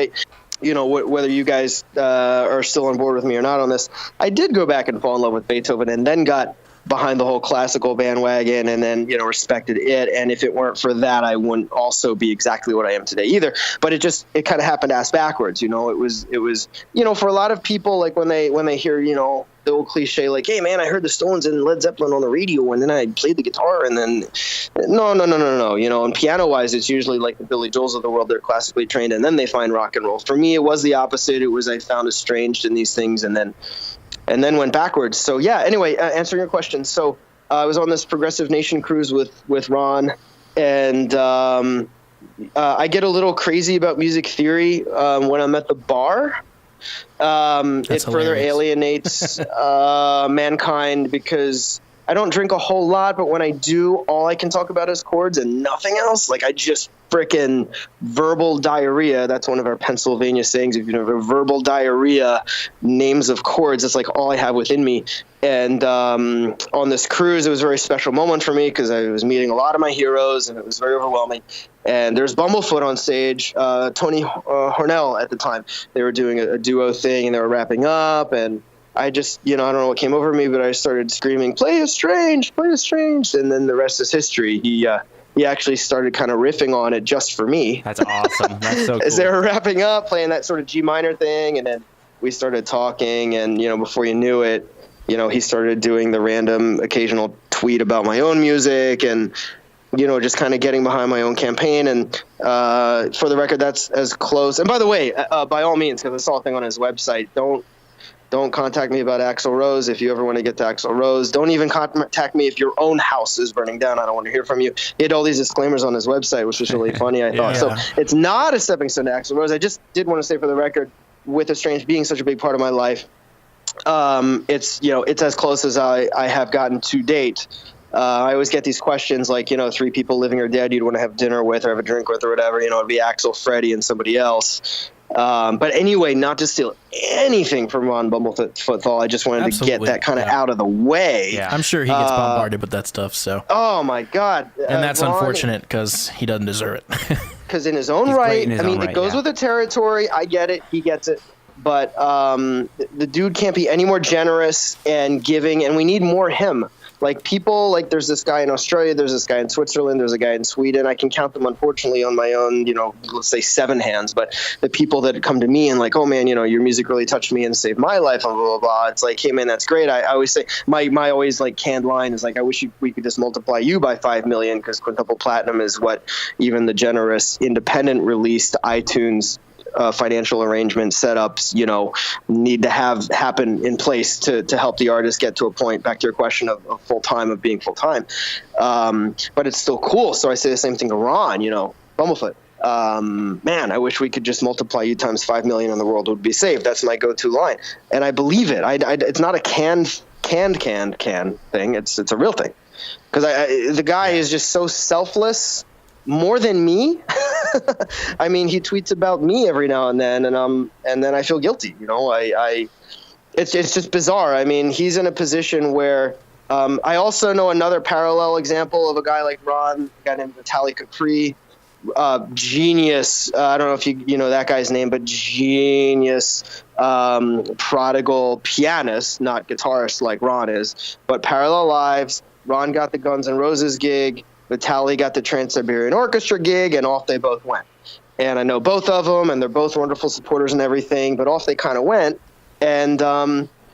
whether you guys are still on board with me or not on this, I did go back and fall in love with Beethoven and then got behind the whole classical bandwagon and then, respected it. And if it weren't for that, I wouldn't also be exactly what I am today either. But it kind of happened ass backwards. It was, for a lot of people, like when they hear, the old cliche, like, hey man, I heard the Stones and Led Zeppelin on the radio and then I played the guitar and then no. And piano wise, it's usually like the Billy Joels of the world. They're classically trained and then they find rock and roll. For me, it was the opposite. It was, I found Estranged in these things and then went backwards. So yeah, anyway, answering your question. So I was on this Progressive Nation cruise with Ron, and I get a little crazy about music theory when I'm at the bar. It further alienates mankind because I don't drink a whole lot, but when I do, all I can talk about is chords and nothing else. Like, I just frickin' verbal diarrhea. That's one of our Pennsylvania sayings. If you know, verbal diarrhea, names of chords, it's like all I have within me. And on this cruise, it was a very special moment for me because I was meeting a lot of my heroes, and it was very overwhelming. And there's Bumblefoot on stage, Tony Hornell at the time. They were doing a duo thing, and they were wrapping up, and I just, I don't know what came over me, but I started screaming, play a strange, and then the rest is history. He actually started kind of riffing on it just for me. That's awesome. That's so cool. As they were wrapping up, playing that sort of G minor thing, and then we started talking, and, before you knew it, he started doing the random occasional tweet about my own music and, just kind of getting behind my own campaign. And for the record, that's as close. And by the way, by all means, because I saw a thing on his website, don't contact me about Axl Rose if you ever want to get to Axl Rose. Don't even contact me if your own house is burning down. I don't want to hear from you. He had all these disclaimers on his website, which was really funny, I thought. So it's not a stepping stone to Axl Rose. I just did want to say for the record, with Estranged being such a big part of my life, it's as close as I have gotten to date. I always get these questions like, 3 people living or dead you'd want to have dinner with or have a drink with or whatever. It'd be Axl, Freddie, and somebody else. But anyway, not to steal anything from Ron Bumblefoot Thal, I just wanted to get that kind of out of the way. Yeah. I'm sure he gets bombarded with that stuff. So. Oh my God! And that's Ron, unfortunate because he doesn't deserve it. Because in his own right, it goes with the territory. I get it. He gets it. But the dude can't be any more generous and giving, and we need more him. Like people, like there's this guy in Australia, there's this guy in Switzerland, there's a guy in Sweden. I can count them, unfortunately, on my own, let's say 7 hands. But the people that come to me and like, oh man, your music really touched me and saved my life, and blah, blah, blah. It's like, hey man, that's great. I always say, my always like canned line is like, I wish we could just multiply you by 5 million, because quintuple platinum is what even the generous independent released iTunes financial arrangement setups, need to have happen in place to help the artist get to a point, back to your question of full-time, of being full-time. But it's still cool. So I say the same thing to Ron, Bumblefoot. Man, I wish we could just multiply you times 5 million and the world would be saved. That's my go-to line. And I believe it. It's not a canned thing. It's a real thing. Because the guy is just so selfless, more than me. I mean, he tweets about me every now and then, and then I feel guilty. It's just bizarre. I mean, he's in a position where I also know another parallel example of a guy like Ron, a guy named Vitaly Capri, genius. I don't know if you know that guy's name, but genius, prodigal pianist, not guitarist like Ron is, but parallel lives. Ron got the Guns N' Roses gig. Vitaly got the Trans-Siberian Orchestra gig, and off they both went. And I know both of them, and they're both wonderful supporters and everything, but off they kind of went. And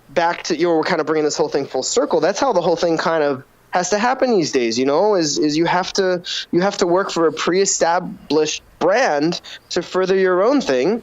back to, we're kind of bringing this whole thing full circle. That's how the whole thing kind of has to happen these days, is you have to work for a pre-established brand to further your own thing.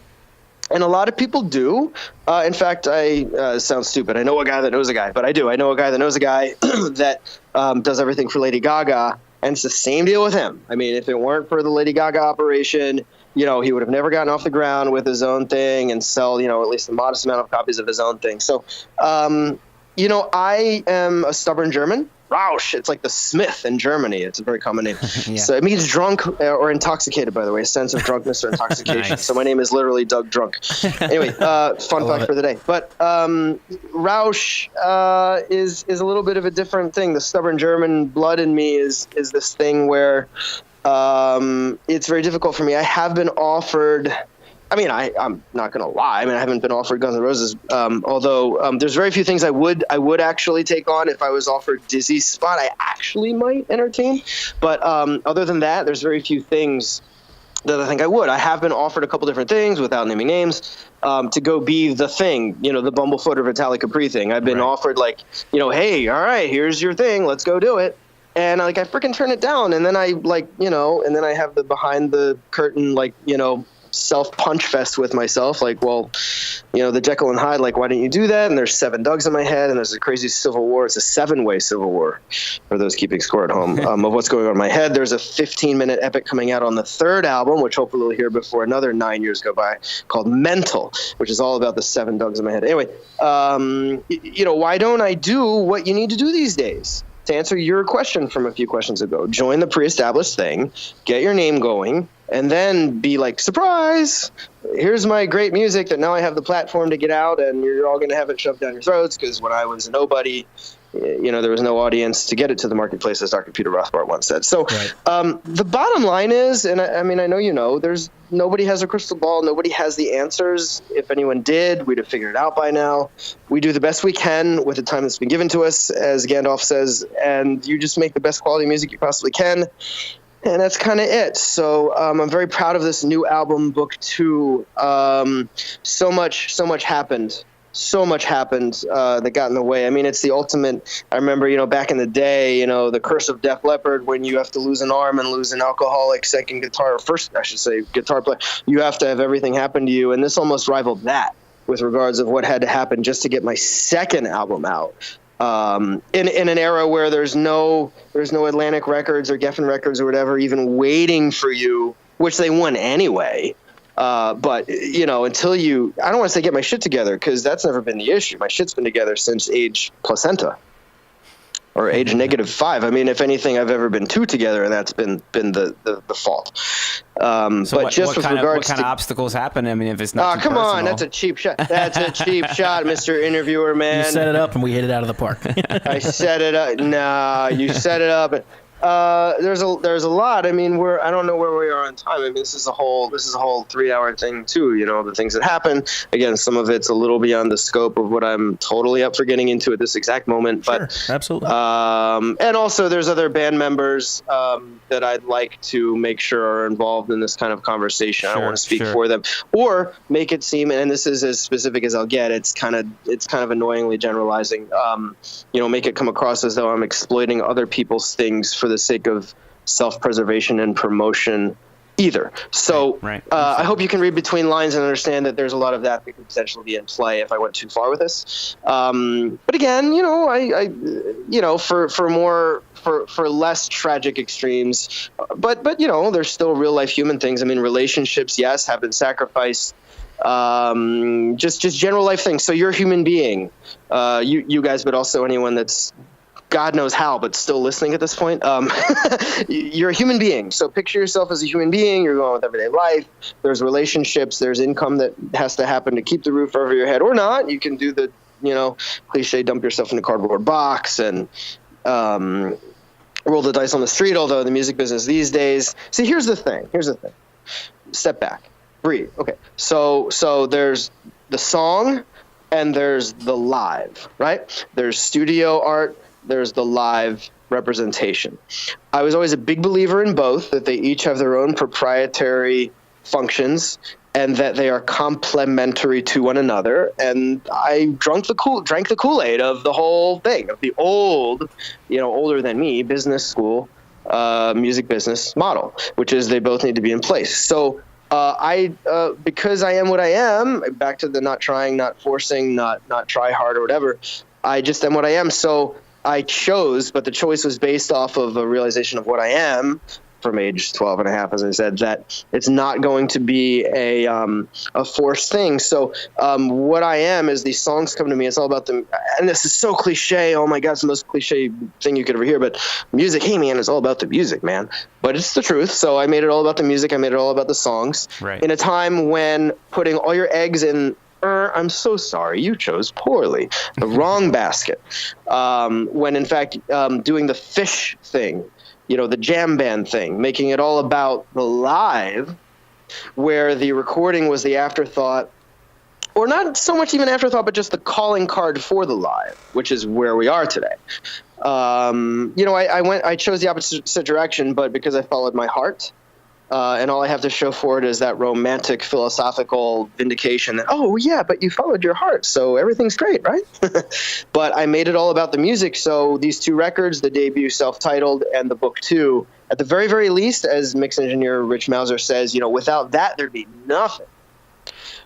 And a lot of people do. In fact, I sound stupid. I know a guy that knows a guy, but I do. I know a guy that knows a guy that does everything for Lady Gaga. And it's the same deal with him. I mean, if it weren't for the Lady Gaga operation, he would have never gotten off the ground with his own thing and sell, at least a modest amount of copies of his own thing. So, I am a stubborn German. Rausch. It's like the Smith in Germany. It's a very common name. Yeah. So it means drunk or intoxicated, by the way, a sense of drunkenness or intoxication. Nice. So my name is literally Doug Drunk. Anyway, fun fact for the day. But Rausch is a little bit of a different thing. The stubborn German blood in me is this thing where it's very difficult for me. I have been offered... I mean, I'm not going to lie. I mean, I haven't been offered Guns N' Roses, although there's very few things I would actually take on. If I was offered Dizzy's spot, I actually might entertain. But other than that, there's very few things that I think I would. I have been offered a couple different things without naming names to go be the thing, the Bumblefoot or Vitaly Capri thing. I've been offered like, hey, all right, here's your thing. Let's go do it. And I freaking turn it down. And then I and then I have the behind the curtain, self-punch fest with myself, the Jekyll and Hyde, why didn't you do that? And there's 7 Dougs in my head, and there's a crazy civil war. It's a 7-way civil war for those keeping score at home of what's going on in my head. There's a 15-minute epic coming out on the 3rd album, which hopefully we'll hear before another 9 years go by, called Mental, which is all about the 7 Dougs in my head. Anyway, why don't I do what you need to do these days? to answer your question from a few questions ago, join the pre-established thing, get your name going, and then be like, surprise, here's my great music that now I have the platform to get out, and you're all going to have it shoved down your throats, because when I was a nobody, there was no audience to get it to the marketplace, as Dr. Peter Rothbard once said. So the bottom line is, and I mean, I know there's nobody has a crystal ball. Nobody has the answers. If anyone did, we'd have figured it out by now. We do the best we can with the time that's been given to us, as Gandalf says, and you just make the best quality music you possibly can. And that's kind of it. So I'm very proud of this new album, Book 2. So much happened. So much happened that got in the way. I mean, it's the ultimate. I remember, back in the day, the curse of Def Leppard, when you have to lose an arm and lose an alcoholic guitar player. You have to have everything happen to you. And this almost rivaled that with regards of what had to happen just to get my second album out. In an era where there's no Atlantic Records or Geffen Records or whatever even waiting for you, which they won anyway. But until I don't want to say get my shit together, because that's never been the issue. My shit's been together since age placenta or age -5. I mean, if anything, I've ever been 2 together, and that's been the fault. So what kind of obstacles happen? I mean, if it's not come personal. on, that's a cheap shot. That's a cheap shot, Mr. Interviewer, man. You set it up and we hit it out of the park. I set it up. Nah, you set it up. There's a lot. I mean, I don't know where we are on time. I mean, this is a whole 3-hour thing too. The things that happen. Again, some of it's a little beyond the scope of what I'm totally up for getting into at this exact moment. Sure, but absolutely. And also there's other band members that I'd like to make sure are involved in this kind of conversation. I don't want to speak for them or make it seem, and this is as specific as I'll get. It's kind of annoyingly generalizing. Make it come across as though I'm exploiting other people's things for the sake of self-preservation and promotion either. So I hope you can read between lines and understand that there's a lot of that could potentially be in play if I went too far with this. But again, for less tragic extremes, but there's still real life human things. I mean, relationships, yes, have been sacrificed. Just general life things. So you're a human being, you guys, but also anyone that's God knows how, but still listening at this point. You're a human being. So picture yourself as a human being. You're going with everyday life. There's relationships. There's income that has to happen to keep the roof over your head or not. You can do the, cliche, dump yourself in a cardboard box and roll the dice on the street, although the music business these days. See, here's the thing. Step back. Breathe. Okay. So there's the song and there's the live, right? There's studio art. There's the live representation. I was always a big believer in both, that they each have their own proprietary functions and that they are complementary to one another. And I drank the Kool-Aid of the whole thing, of the old, older than me, business school, music business model, which is they both need to be in place. So because I am what I am, back to the not trying, not forcing, not try hard or whatever, I just am what I am. So I chose, but the choice was based off of a realization of what I am from age 12 and a half, as I said, that it's not going to be a forced thing. So what I am is these songs come to me. It's all about them. And this is so cliche. Oh my God, it's the most cliche thing you could ever hear. But music, hey man, it's all about the music, man. But it's the truth. So I made it all about the music. I made it all about the songs. Right. In a time when putting all your eggs in, I'm so sorry, you chose poorly, the wrong basket. When in fact, doing the fish thing, the jam band thing, making it all about the live, where the recording was the afterthought, or not so much even afterthought, but just the calling card for the live, which is where we are today. I chose the opposite direction, but because I followed my heart. And all I have to show for it is that romantic philosophical vindication that, oh, yeah, but you followed your heart, so everything's great, right? But I made it all about the music. So these 2 records, the debut self-titled and the Book 2, at the very, very least, as mix engineer Rich Mauser says, without that, there'd be nothing.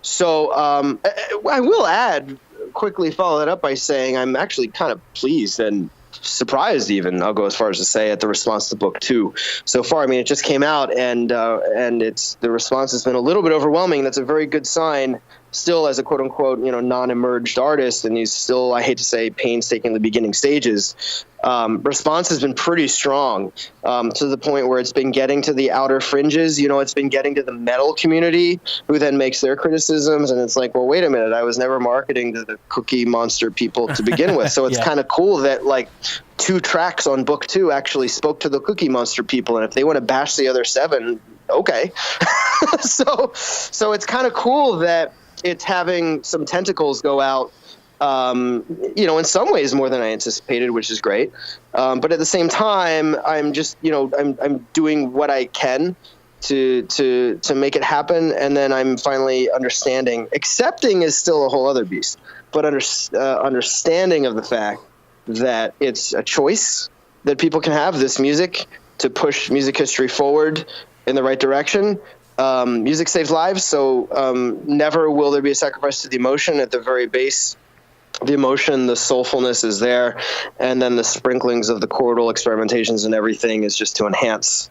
So I will quickly follow that up by saying I'm actually kind of pleased and surprised, even I'll go as far as to say, at the response to Book 2 so far. I mean, it just came out, and the response has been a little bit overwhelming. That's a very good sign still as a quote unquote, non-emerged artist, and he's still, I hate to say, painstaking the beginning stages. Response has been pretty strong, to the point where it's been getting to the outer fringes. It's been getting to the metal community, who then makes their criticisms. And it's like, well, wait a minute, I was never marketing to the Cookie Monster people to begin with. So it's kind of cool that like 2 tracks on book 2 actually spoke to the Cookie Monster people. And if they want to bash the other 7, okay. So it's kind of cool that it's having some tentacles go out, in some ways more than I anticipated, which is great. But at the same time, I'm just, I'm doing what I can to make it happen. And then I'm finally understanding. Accepting is still a whole other beast, but understanding of the fact that it's a choice that people can have, this music, to push music history forward in the right direction. Music saves lives, so never will there be a sacrifice to the emotion. At the very base, the emotion, the soulfulness is there, and then the sprinklings of the chordal experimentations and everything is just to enhance,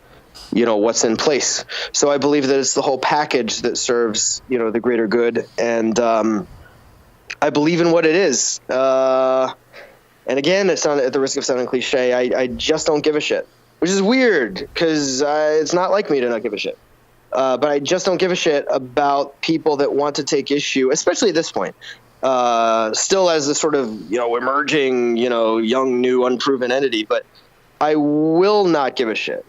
what's in place. So I believe that it's the whole package that serves, the greater good, and I believe in what it is. And again, it's not at the risk of sounding cliche. I just don't give a shit, which is weird because it's not like me to not give a shit. But I just don't give a shit about people that want to take issue, especially at this point, still as a sort of, emerging, young, new, unproven entity. But I will not give a shit.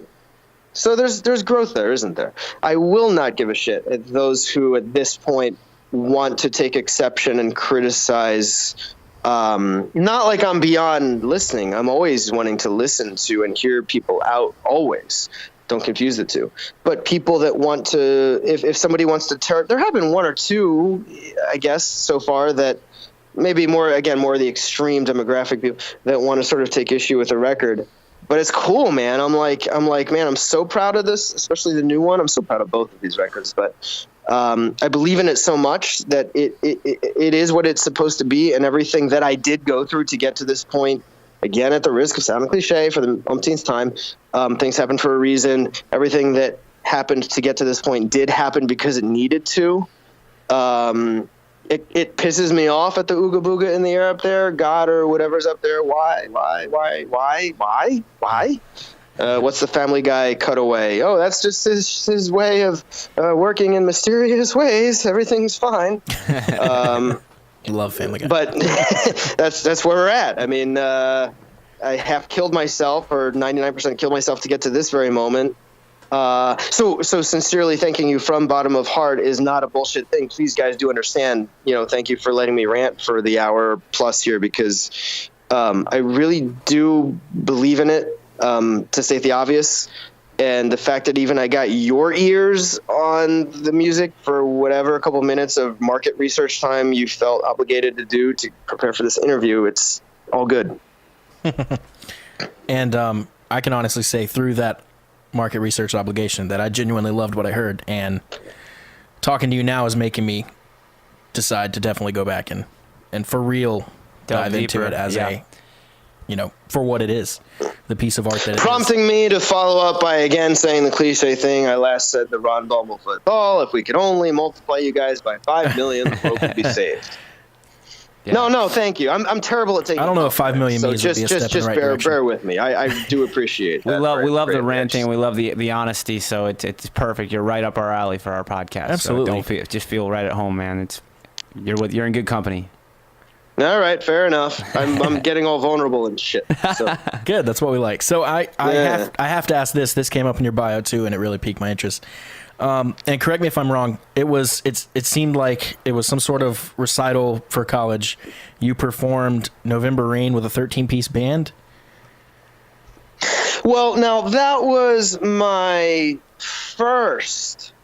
So there's growth there, isn't there? I will not give a shit at those who at this point want to take exception and criticize. Not like I'm beyond listening. I'm always wanting to listen to and hear people out, always. Don't confuse the two. But people that want to, if somebody wants to tear, there have been 1 or 2, I guess, so far that maybe more of the extreme demographic people that want to sort of take issue with the record. But it's cool, man. I'm like, man, I'm so proud of this, especially the new one. I'm so proud of both of these records, but I believe in it so much that it is what it's supposed to be, and everything that I did go through to get to this point. Again, at the risk of sounding cliche for the umpteenth time, things happen for a reason. Everything that happened to get to this point did happen because it needed to. It pisses me off at the ooga booga in the air up there, God or whatever's up there. Why? What's the Family Guy cutaway? Oh, that's just his way of working in mysterious ways. Everything's fine. Love Family Guy. But that's where we're at. I mean, I half killed myself, or 99% killed myself to get to this very moment. So sincerely thanking you from bottom of heart is not a bullshit thing. Please, guys, do understand. Thank you for letting me rant for the hour plus here, because I really do believe in it. To state the obvious. And the fact that even I got your ears on the music for whatever a couple minutes of market research time you felt obligated to do to prepare for this interview, it's all good. And I can honestly say through that market research obligation that I genuinely loved what I heard. And talking to you now is making me decide to definitely go back and for real dive into it as for what it is, the piece of art that it is. Prompting me to follow up by again saying the cliche thing I last said to Ron Bumblefoot. Oh, if we could only multiply you guys by 5 million, the world would be saved. Yeah. No, thank you. I'm terrible at taking. I don't know if 5 million means just be a step in the right direction. Bear with me. I do appreciate that. We love the ranting. We love the honesty. So it's perfect. You're right up our alley for our podcast. Absolutely. So just feel right at home, man. You're in good company. All right, fair enough. I'm getting all vulnerable and shit. So. Good, that's what we like. So I have to ask this. This came up in your bio too, and it really piqued my interest. And correct me if I'm wrong. It seemed like it was some sort of recital for college. You performed November Rain with a 13-piece band. Well, now that was my first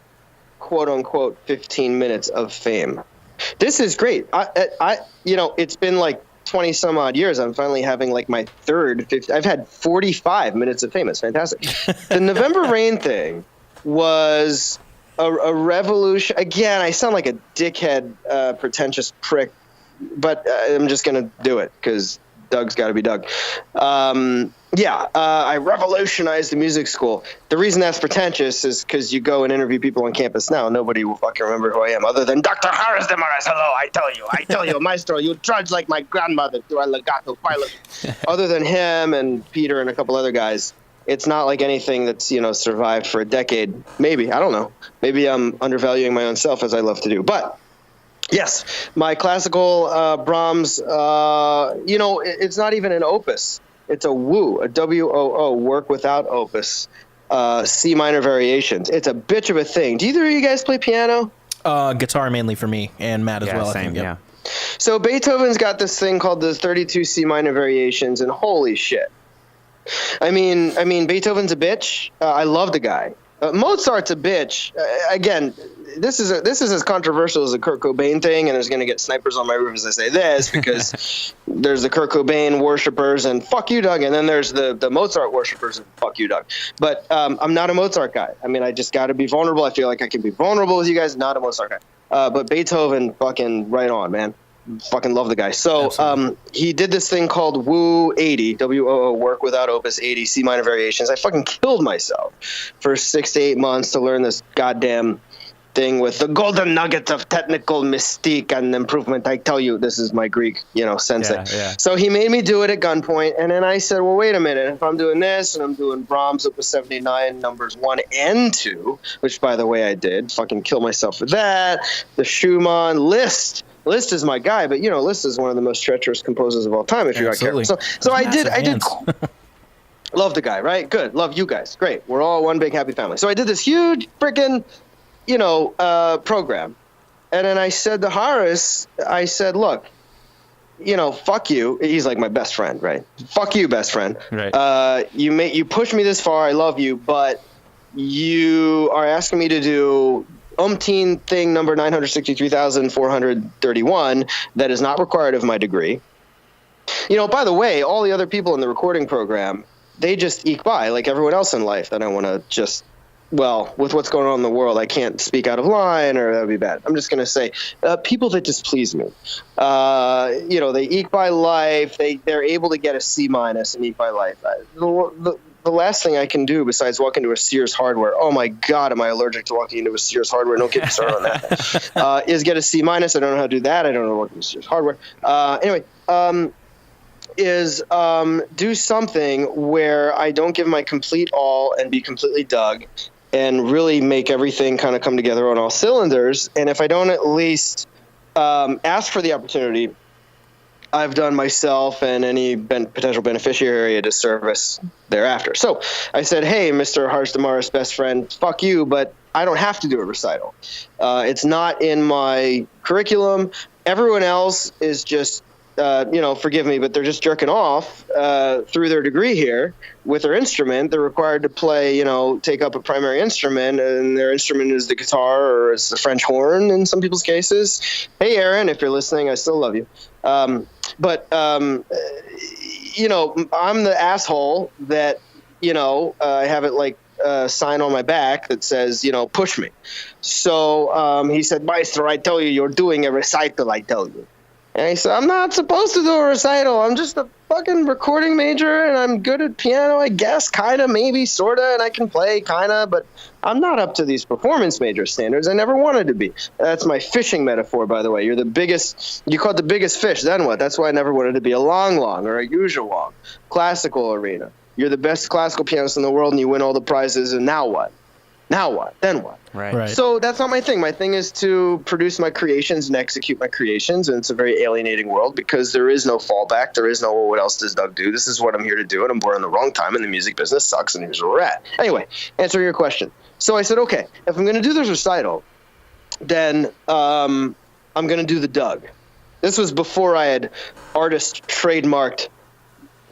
quote unquote 15 minutes of fame. This is great. I it's been like 20 some odd years. I'm finally having like my third. I've had 45 minutes of fame. It's fantastic. The November Rain thing was a revolution. Again, I sound like a dickhead, pretentious prick, but I'm just going to do it because Doug's got to be Doug. Yeah, I revolutionized the music school. The reason that's pretentious is because you go and interview people on campus now. Nobody will fucking remember who I am other than Dr. Harris Demarais. Hello, I tell you, maestro, you trudge like my grandmother through a legato pilot. Other than him and Peter and a couple other guys, it's not like anything that's, survived for a decade. Maybe, I don't know. Maybe I'm undervaluing my own self as I love to do. But yes, my classical Brahms, it's not even an opus. It's a WOO, a WOO, work without opus, C minor variations. It's a bitch of a thing. Do either of you guys play piano? Guitar mainly for me, and Matt as well. Same, I think. yeah. So Beethoven's got this thing called the 32 C minor variations, and holy shit. I mean, Beethoven's a bitch. I love the guy. Mozart's a bitch. Again, this is as controversial as the Kurt Cobain thing, and there's going to get snipers on my roof as I say this, because there's the Kurt Cobain worshippers and fuck you, Doug, and then there's the Mozart worshippers and fuck you, Doug. But I'm not a Mozart guy. I mean, I just got to be vulnerable. I feel like I can be vulnerable with you guys. Not a Mozart guy. But Beethoven, fucking right on, man. Fucking love the guy. So he did this thing called WOO 80, WOO, work without opus 80, C minor variations. I fucking killed myself for 6 to 8 months to learn this goddamn thing with the golden nuggets of technical mystique and improvement. I tell you, this is my Greek, sensei. Yeah. So he made me do it at gunpoint, and then I said, well, wait a minute. If I'm doing this and I'm doing Brahms Opus 79 numbers 1 and 2, which by the way I did, fucking kill myself for that. The Schumann, Liszt is my guy, but Liszt is one of the most treacherous composers of all time. If you're not careful, so I did. Love the guy, right? Good, love you guys, great. We're all one big happy family. So I did this huge freaking, program, and then I said to Horace, I said, look, fuck you. He's like my best friend, right? Fuck you, best friend. Right. You push me this far. I love you, but you are asking me to do umpteen thing number 963,431 that is not required of my degree. By the way, all the other people in the recording program, they just eke by like everyone else in life. I don't want to just, with what's going on in the world, I can't speak out of line or that would be bad. I'm just going to say people that displease me. They eke by life. They're able to get a C minus and eke by life. The last thing I can do besides walk into a Sears Hardware, oh my God, am I allergic to walking into a Sears Hardware? Don't get me started on that. Is get a C minus. I don't know how to do that. I don't know what Sears Hardware. Do something where I don't give my complete all and be completely Doug and really make everything kind of come together on all cylinders. And if I don't at least ask for the opportunity, I've done myself and any potential beneficiary a disservice thereafter. So I said, hey, Mr. Harsh Damaris, best friend, fuck you, but I don't have to do a recital. It's not in my curriculum. Everyone else is just, forgive me, but they're just jerking off through their degree here with their instrument. They're required to play, take up a primary instrument, and their instrument is the guitar or it's the French horn in some people's cases. Hey, Aaron, if you're listening, I still love you. But I'm the asshole that, I have it like sign on my back that says, push me. So he said, Maestro, I tell you, you're doing a recital, I tell you. And I said, I'm not supposed to do a recital. I'm just a fucking recording major, and I'm good at piano, I guess, kind of, maybe, sort of, and I can play, kind of, but I'm not up to these performance major standards. I never wanted to be. That's my fishing metaphor, by the way. You're the biggest, you caught the biggest fish, then what? That's why I never wanted to be a long or a usual classical arena. You're the best classical pianist in the world, and you win all the prizes, and now what? Now what? Then what? Right. So that's not my thing. My thing is to produce my creations and execute my creations, and it's a very alienating world because there is no fallback. There is no, well, what else does Doug do? This is what I'm here to do, and I'm born in the wrong time, and the music business sucks, and here's where we're at. Anyway, answer your question. So I said, okay, if I'm going to do this recital, then I'm going to do the Doug. This was before I had artist trademarked,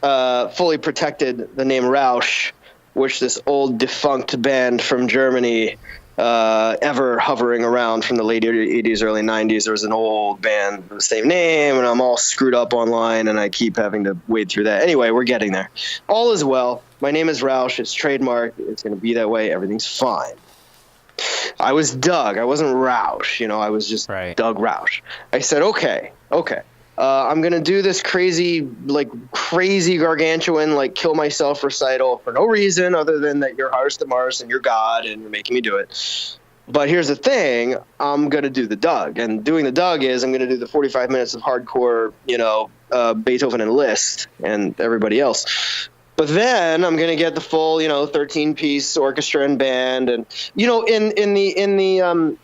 fully protected the name Rausch, which this old defunct band from Germany, ever hovering around from the late 80s, early 90s. There was an old band with the same name, and I'm all screwed up online, and I keep having to wade through that. Anyway, we're getting there. All is well. My name is Rausch. It's trademarked. It's going to be that way. Everything's fine. I was Doug. I wasn't Rausch. I was just Doug Rausch. I said, okay. I'm going to do this crazy gargantuan, like kill myself recital for no reason other than that you're Harsh the Mars and you're God and you're making me do it. But here's the thing, I'm going to do the Doug. And doing the Doug is I'm going to do the 45 minutes of hardcore, Beethoven and Liszt and everybody else. But then I'm going to get the full, 13-piece orchestra and band. And, in the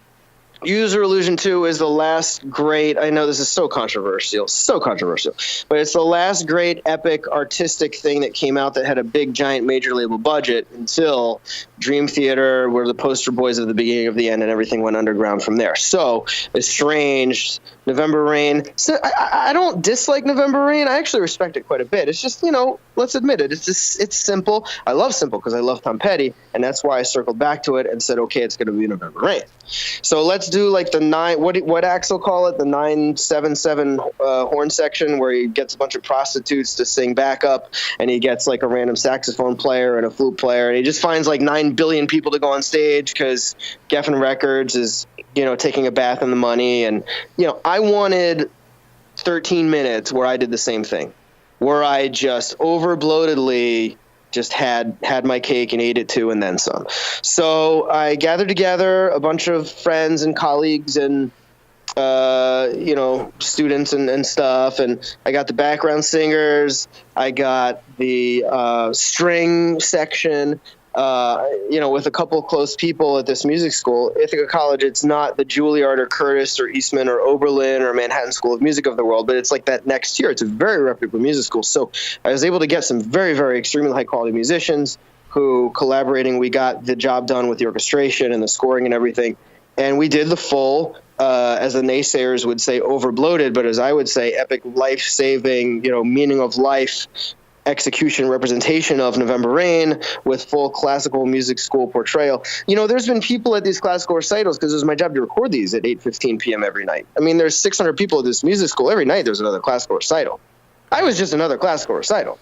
User Illusion 2 is the last great, I know this is so controversial, but it's the last great epic artistic thing that came out that had a big, giant, major label budget until Dream Theater were the poster boys of the beginning of the end, and everything went underground from there. So, Estranged, November Rain. So I don't dislike November Rain. I actually respect it quite a bit. It's just, let's admit it. It's simple. I love simple because I love Tom Petty, and that's why I circled back to it and said, okay, it's going to be November Rain. So let's do like the what Axel call it, the 977 horn section, where he gets a bunch of prostitutes to sing backup, and he gets like a random saxophone player and a flute player, and he just finds like 9 billion people to go on stage because Geffen Records is taking a bath in the money. And I wanted 13 minutes where I did the same thing, where I just overbloatedly just had my cake and ate it too, and then some. So I gathered together a bunch of friends and colleagues and students and stuff, and I got the background singers, I got the string section, with a couple of close people at this music school. Ithaca College, it's not the Juilliard or Curtis or Eastman or Oberlin or Manhattan School of Music of the world, but it's like that next tier. It's a very reputable music school. So I was able to get some very, very extremely high quality musicians who, collaborating, we got the job done with the orchestration and the scoring and everything. And we did the full, as the naysayers would say, overbloated, but as I would say, epic, life-saving, meaning of life execution representation of November Rain with full classical music school portrayal. There's been people at these classical recitals, because it was my job to record these at 8:15 p.m. every night. I mean, there's 600 people at this music school. Every night there's another classical recital. I was just another classical recital.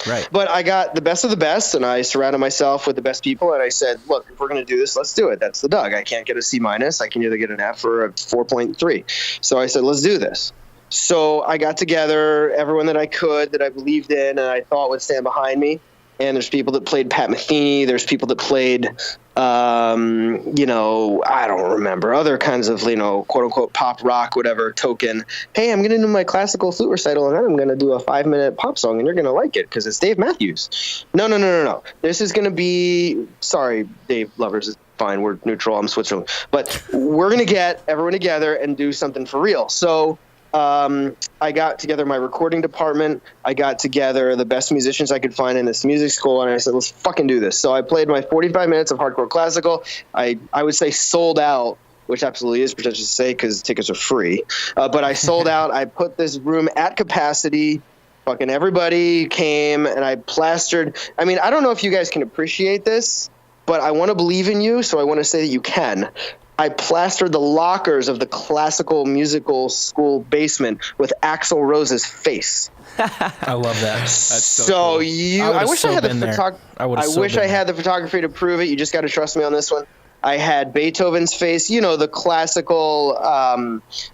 Right. But I got the best of the best, and I surrounded myself with the best people, and I said, look, if we're going to do this, let's do it. That's the Doug. I can't get a C-. I can either get an F or a 4.3. So I said, let's do this. So I got together everyone that I could, that I believed in and I thought would stand behind me. And there's people that played Pat Metheny. There's people that played, I don't remember, other kinds of, quote unquote pop rock, whatever, token. Hey, I'm going to do my classical flute recital, and then I'm going to do a 5-minute pop song, and you're going to like it because it's Dave Matthews. No. This is going to be, sorry, Dave lovers, it's fine. We're neutral. I'm Switzerland. But we're going to get everyone together and do something for real. So I got together my recording department. I got together the best musicians I could find in this music school, and I said, let's fucking do this. So I played my 45 minutes of hardcore classical. I would say sold out, which absolutely is pretentious to say because tickets are free. But I sold out. I put this room at capacity. Fucking everybody came, and I plastered. I mean, I don't know if you guys can appreciate this, but I want to believe in you, so I want to say that you can. I plastered the lockers of the classical musical school basement with Axl Rose's face. I love that. That's so cool. I wish I had the photography to prove it. You just got to trust me on this one. I had Beethoven's face, the classical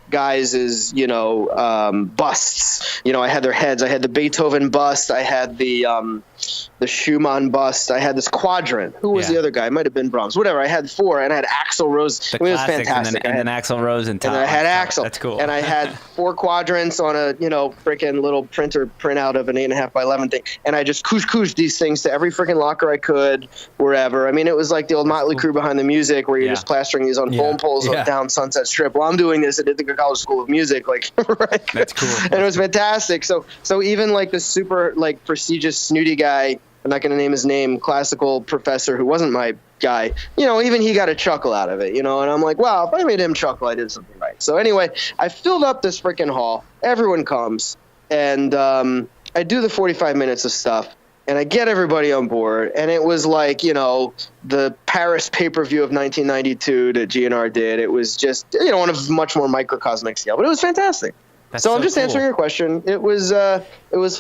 guys' busts. I had their heads. I had the Beethoven bust. I had the Schumann bust. I had this quadrant. Who was the other guy? It might have been Brahms. Whatever. I had 4, and I had Axl Rose. It was fantastic. And then Axl Rose and I had Axl. That's cool. And I had 4 quadrants on a freaking little printout of an 8.5 by 11 thing. And I just koosh these things to every freaking locker I could, wherever. I mean, it was like the old Motley Crue behind the music, where you're just plastering these on foam poles down Sunset Strip. Well, I'm doing this at Ithaca College School of Music, right? That's cool. And it was fantastic. So even like the super prestigious snooty guy, I'm not going to name his name, classical professor who wasn't my guy, even he got a chuckle out of it, and I'm like, wow, if I made him chuckle, I did something right. So anyway, I filled up this freaking hall. Everyone comes, and I do the 45 minutes of stuff, and I get everybody on board, and it was like, the Paris pay-per-view of 1992 that GNR did. It was just, on a much more microcosmic scale, but it was fantastic. So I'm just answering your question. It was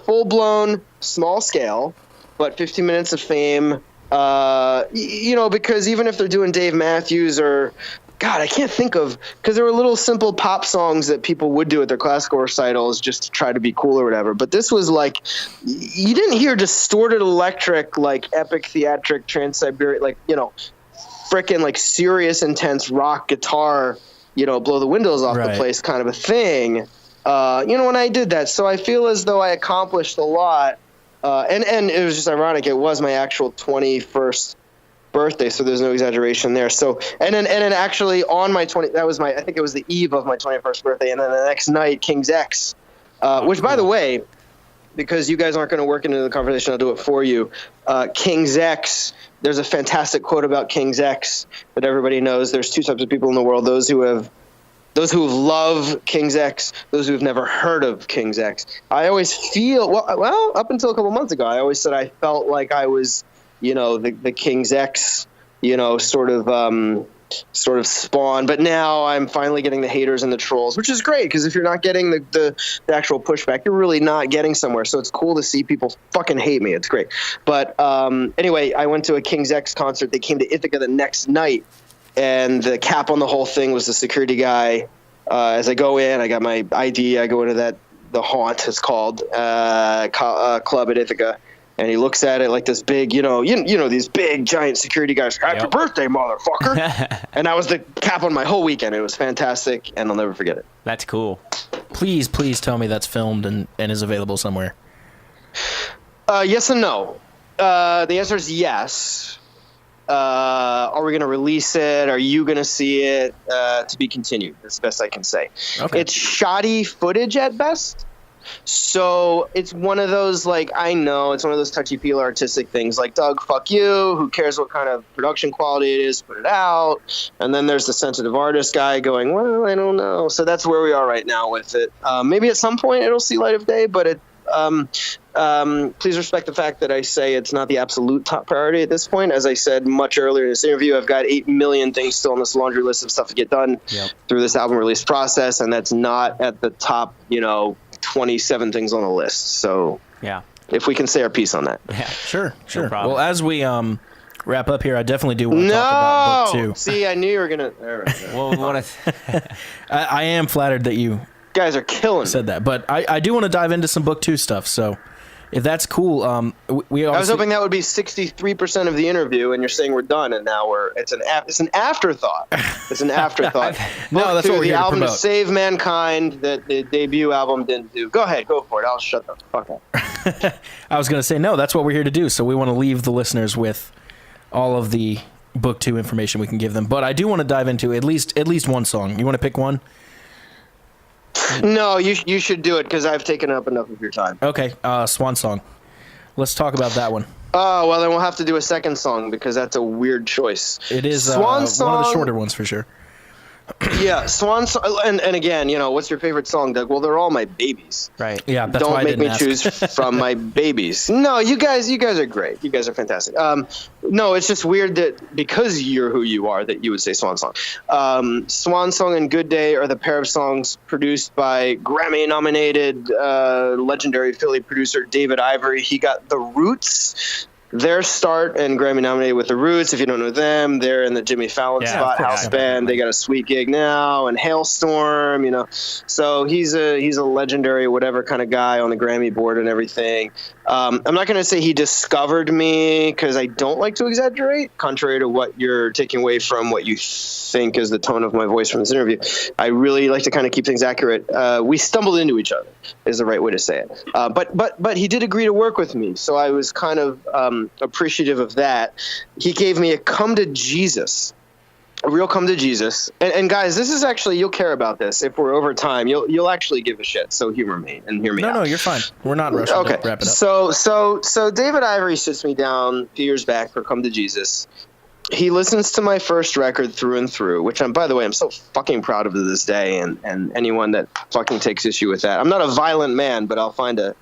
full-blown, small scale, but 15 minutes of fame, because even if they're doing Dave Matthews or, God, I can't think of, because there were little simple pop songs that people would do at their classical recitals just to try to be cool or whatever. But this was like, you didn't hear distorted electric, like epic theatric Trans-Siberian, like, frickin' like serious intense rock guitar, blow the windows off the place kind of a thing. When I did that. So I feel as though I accomplished a lot. And it was just ironic. It was my actual 21st birthday, so there's no exaggeration there. So and then actually on my I think it was the eve of my 21st birthday, and then the next night King's X, which by the way, because you guys aren't going to work into the conversation, I'll do it for you. King's X, there's a fantastic quote about King's X that everybody knows. There's two types of people in the world: those who love King's X, those who have never heard of King's X. I always feel, well, up until a couple months ago, I always said I felt like I was, the King's X, sort of spawn. But now I'm finally getting the haters and the trolls, which is great, because if you're not getting the actual pushback, you're really not getting somewhere. So it's cool to see people fucking hate me. It's great. But anyway, I went to a King's X concert. They came to Ithaca the next night. And the cap on the whole thing was the security guy. As I go in, I got my ID. I go into the haunt, it's called, club at Ithaca. And he looks at it like this big, these big giant security guys. Happy birthday, motherfucker! And that was the cap on my whole weekend. It was fantastic, and I'll never forget it. That's cool. Please tell me that's filmed and is available somewhere. Yes and no. The answer is yes. Are we going to release it? Are you going to see it? To be continued. That's the best I can say. Okay. It's shoddy footage at best. So it's one of those, I know it's one of those touchy-feely artistic things, like, Doug, fuck you. Who cares what kind of production quality it is? Put it out. And then there's the sensitive artist guy going, well, I don't know. So that's where we are right now with it. Maybe at some point it'll see light of day, but please respect the fact that I say it's not the absolute top priority at this point. As I said much earlier in this interview, I've got 8 million things still on this laundry list of stuff to get done through this album release process, and that's not at the top, 27 things on the list. So if we can say our piece on that. Yeah, sure. No problem. Well, as we wrap up here, I definitely do want to talk about book 2. See, I knew you were going to. All right. Well, I am flattered that you guys are killing said that, but I do want to dive into some book 2 stuff. So if that's cool, I was hoping that would be 63% of the interview, and you're saying we're done, and now it's an afterthought. It's an afterthought. No, that's what we're the here to album promote. To save mankind that the debut album didn't do. Go ahead, go for it. I'll shut the fuck up. I was going to say, no, that's what we're here to do. So we want to leave the listeners with all of the book 2 information we can give them. But I do want to dive into at least one song. You want to pick one? No, you should do it, because I've taken up enough of your time. Okay, Swan Song. Let's talk about that one. Oh, well, then we'll have to do a second song, because that's a weird choice. It is Swan Song, one of the shorter ones for sure. Yeah, Swan Song. And again, what's your favorite song, Doug? Well, they're all my babies. Right. Yeah, that's Don't why I make didn't me ask. choose from my babies. No, you guys are great. You guys are fantastic. No, it's just weird that because you're who you are, that you would say Swan Song. Swan Song and Good Day are the pair of songs produced by Grammy-nominated legendary Philly producer David Ivory. He got The Roots, their start, and Grammy nominated with The Roots. If you don't know them, they're in the Jimmy Fallon spot house band. They got a sweet gig now, and Hailstorm, So he's a legendary whatever kind of guy on the Grammy board and everything. I'm not going to say he discovered me, because I don't like to exaggerate, contrary to what you're taking away from what you think is the tone of my voice from this interview. I really like to kind of keep things accurate. We stumbled into each other is the right way to say it. But he did agree to work with me, so I was kind of appreciative of that. He gave me a come to Jesus. A real come to Jesus. And guys, this is actually, you'll care about this. If we're over time, you'll actually give a shit. So humor me and hear me out. No, you're fine. We're not rushing to wrap it up. So David Ivory sits me down a few years back for Come to Jesus. He listens to my first record through and through, which by the way, I'm so fucking proud of to this day. And anyone that fucking takes issue with that. I'm not a violent man, but I'll find a...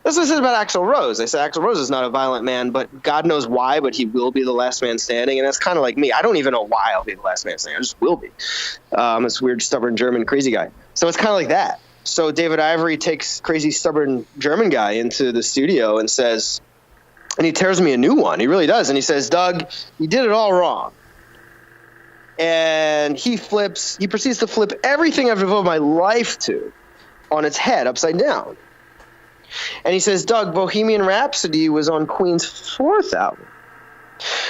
That's what I said about Axl Rose. I said Axl Rose is not a violent man, but God knows why, but he will be the last man standing, and that's kind of like me. I don't even know why I'll be the last man standing. I just will be. This weird, stubborn, German, crazy guy. So it's kind of like that. So David Ivory takes crazy, stubborn German guy into the studio and says, and he tears me a new one. He really does. And he says, Doug, you did it all wrong. And he proceeds to flip everything I've devoted my life to on its head, upside down. And he says, Doug, Bohemian Rhapsody was on Queen's 4th album.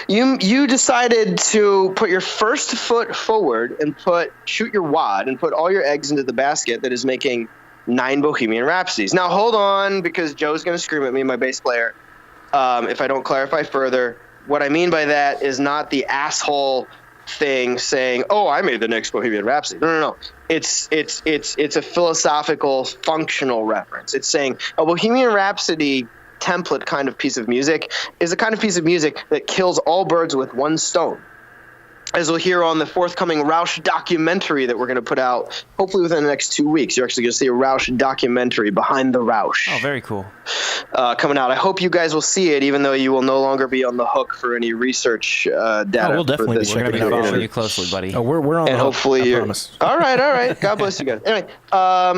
You decided to put your first foot forward and shoot your wad and put all your eggs into the basket that is making 9 Bohemian Rhapsodies. Now, hold on, because Joe's going to scream at me, my bass player, if I don't clarify further. What I mean by that is not the asshole thing saying, oh, I made the next Bohemian Rhapsody. No. It's a philosophical, functional reference. It's saying a Bohemian Rhapsody template kind of piece of music is a kind of piece of music that kills all birds with one stone. As we'll hear on the forthcoming Rausch documentary that we're going to put out, hopefully within the next 2 weeks. You're actually going to see a Rausch documentary, Behind the Rausch. Oh, very cool. Coming out. I hope you guys will see it, even though you will no longer be on the hook for any research data. We'll definitely be checking it out. Following you closely, buddy. Oh, we're on and the hopefully hook, I you're. promise. All right. God bless you guys. Anyway, blah,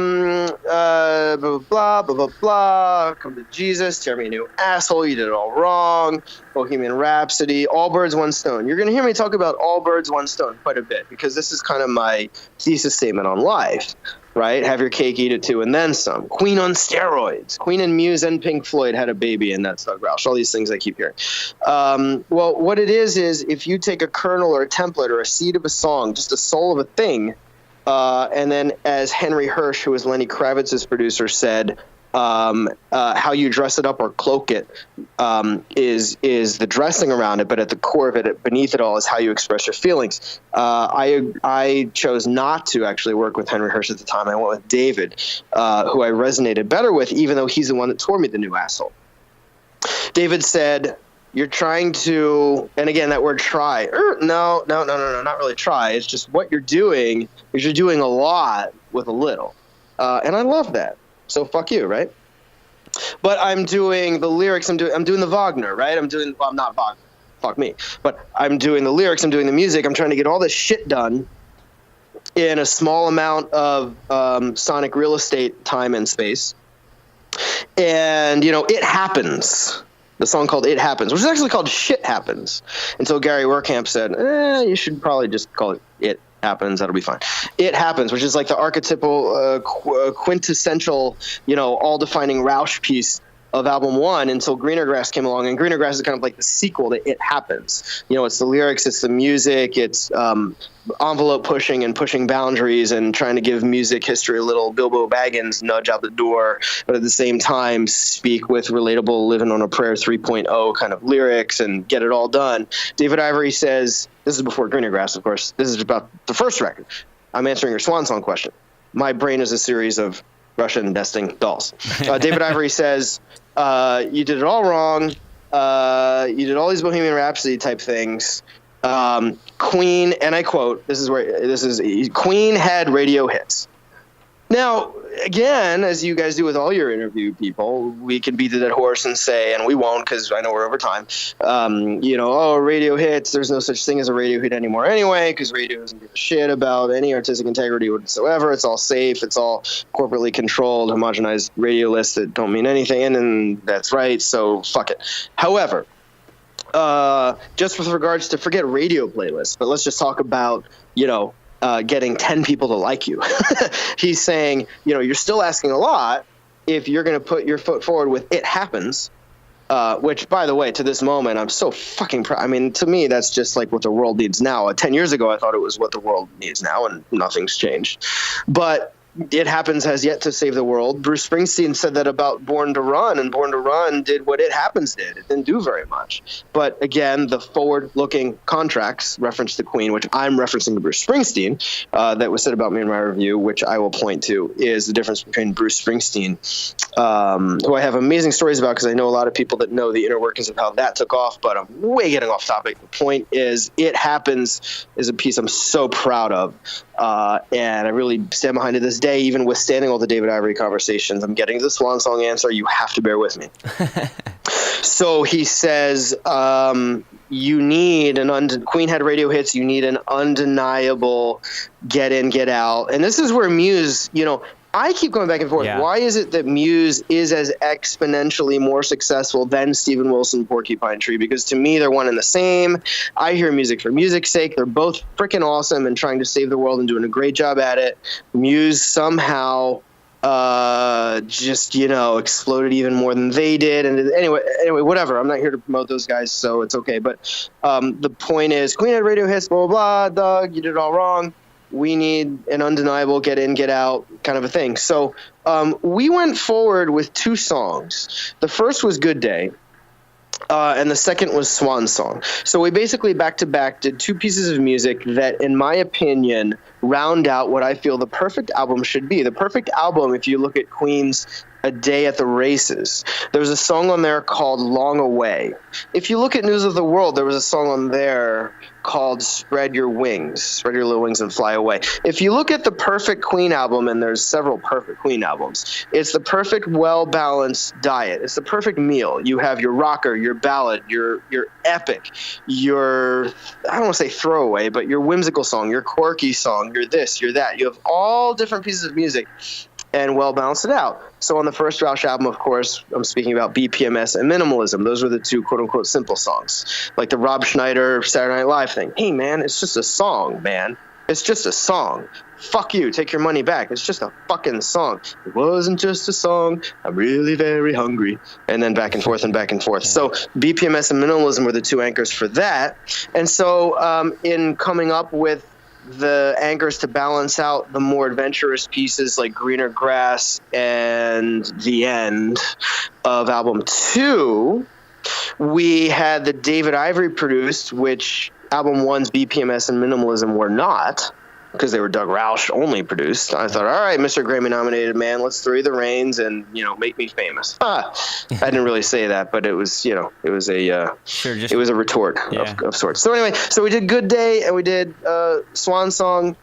blah, blah, blah. Come to Jesus. Tear me a new asshole. You did it all wrong. Bohemian Rhapsody. All birds, one stone. You're going to hear me talk about all birds, one stone quite a bit, because this is kind of my thesis statement on life, right? Have your cake, eat it too, and then some. Queen on steroids. Queen and Muse and Pink Floyd had a baby, and that's Doug Rausch. All these things I keep hearing. Well, what it is if you take a kernel or a template or a seed of a song, just a soul of a thing, and then as Henry Hirsch, who was Lenny Kravitz's producer, said, how you dress it up or cloak it is the dressing around it, but at the core of it, beneath it all, is how you express your feelings. I chose not to actually work with Henry Hirsch at the time. I went with David, who I resonated better with, even though he's the one that tore me the new asshole. David said, you're trying to, and again, that word try, no, not really try. It's just what you're doing is you're doing a lot with a little. And I love that. So fuck you, right? But I'm doing the lyrics. I'm doing the Wagner, right? I'm not Wagner. Fuck me. But I'm doing the lyrics. I'm doing the music. I'm trying to get all this shit done in a small amount of sonic real estate, time, and space. And, It Happens. The song called It Happens, which is actually called Shit Happens, until Gary Werkamp said, you should probably just call it It Happens. That'll be fine. It Happens, which is like the archetypal, quintessential, all-defining Rausch piece of album 1 until Greener Grass came along. And Greener Grass is kind of like the sequel to It Happens. It's the lyrics, it's the music, it's envelope pushing and pushing boundaries and trying to give music history a little Bilbo Baggins nudge out the door, but at the same time speak with relatable Living on a Prayer 3.0 kind of lyrics and get it all done. David Ivory says, this is before Greener Grass, of course. This is about the first record. I'm answering your swan song question. My brain is a series of Russian nesting dolls. David Ivory says, you did it all wrong. You did all these Bohemian Rhapsody type things. Queen, and I quote, Queen had radio hits. Now, again, as you guys do with all your interview people, we can beat the dead horse and say, and we won't because I know we're over time, radio hits, there's no such thing as a radio hit anymore anyway, because radio doesn't give a shit about any artistic integrity whatsoever. It's all safe. It's all corporately controlled, homogenized radio lists that don't mean anything, and that's right, so fuck it. However, just with regards to, forget radio playlists, but let's just talk about, getting 10 people to like you. He's saying, you're still asking a lot if you're going to put your foot forward with It Happens, which, by the way, to this moment, I'm so fucking proud. I mean, to me, that's just like what the world needs now. 10 years ago, I thought it was what the world needs now, and nothing's changed. But It Happens has yet to save the world. Bruce Springsteen said that about Born to Run, and Born to Run did what It Happens did. It didn't do very much. But again, the forward-looking contracts reference to Queen, which I'm referencing to Bruce Springsteen, that was said about me in my review, which I will point to, is the difference between Bruce Springsteen, who I have amazing stories about because I know a lot of people that know the inner workings of how that took off, but I'm way getting off topic. The point is, It Happens is a piece I'm so proud of, and I really stand behind it this day, even withstanding all the David Ivory conversations. I'm getting to the swan song answer. You have to bear with me. So he says, you need Queen had radio hits. You need an undeniable get in, get out. And this is where Muse, I keep going back and forth. Yeah. Why is it that Muse is as exponentially more successful than Steven Wilson, Porcupine Tree? Because to me, they're one and the same. I hear music for music's sake. They're both freaking awesome and trying to save the world and doing a great job at it. Muse somehow just, exploded even more than they did. And anyway, whatever. I'm not here to promote those guys, so it's okay. But the point is, Queen had radio hits, blah, blah, blah. Doug, you did it all wrong. We need an undeniable get in, get out kind of a thing. So we went forward with 2 songs. The first was Good Day, and the second was Swan Song. So we basically back-to-back did 2 pieces of music that, in my opinion, round out what I feel the perfect album should be. The perfect album, if you look at Queen's A Day at the Races, there's a song on there called Long Away. If you look at News of the World, there was a song on there called Spread Your Wings, Spread Your Little Wings and Fly Away. If you look at the perfect Queen album, and there's several perfect Queen albums, it's the perfect well-balanced diet. It's the perfect meal. You have your rocker, your ballad, your epic, your, I don't want to say throwaway, but your whimsical song, your quirky song, your this, your that. You have all different pieces of music and well balance it out. So on the first Rausch album, of course, I'm speaking about BPMS and Minimalism. Those were the 2 quote-unquote simple songs, like the Rob Schneider Saturday Night Live thing. Hey, man, it's just a song, man. It's just a song. Fuck you. Take your money back. It's just a fucking song. It wasn't just a song. I'm really very hungry. And then back and forth and back and forth. So BPMS and Minimalism were the 2 anchors for that. And so in coming up with the anchors to balance out the more adventurous pieces like Greener Grass and The End of album 2, we had the David Ivory produced, which album 1's BPMS and Minimalism were not, because they were Doug Rausch only produced. I thought, all right, Mr. Grammy nominated man, let's throw you the reins and, make me famous. I didn't really say that, but it was, it was a retort of sorts. So anyway, so we did Good Day and we did Swan Song,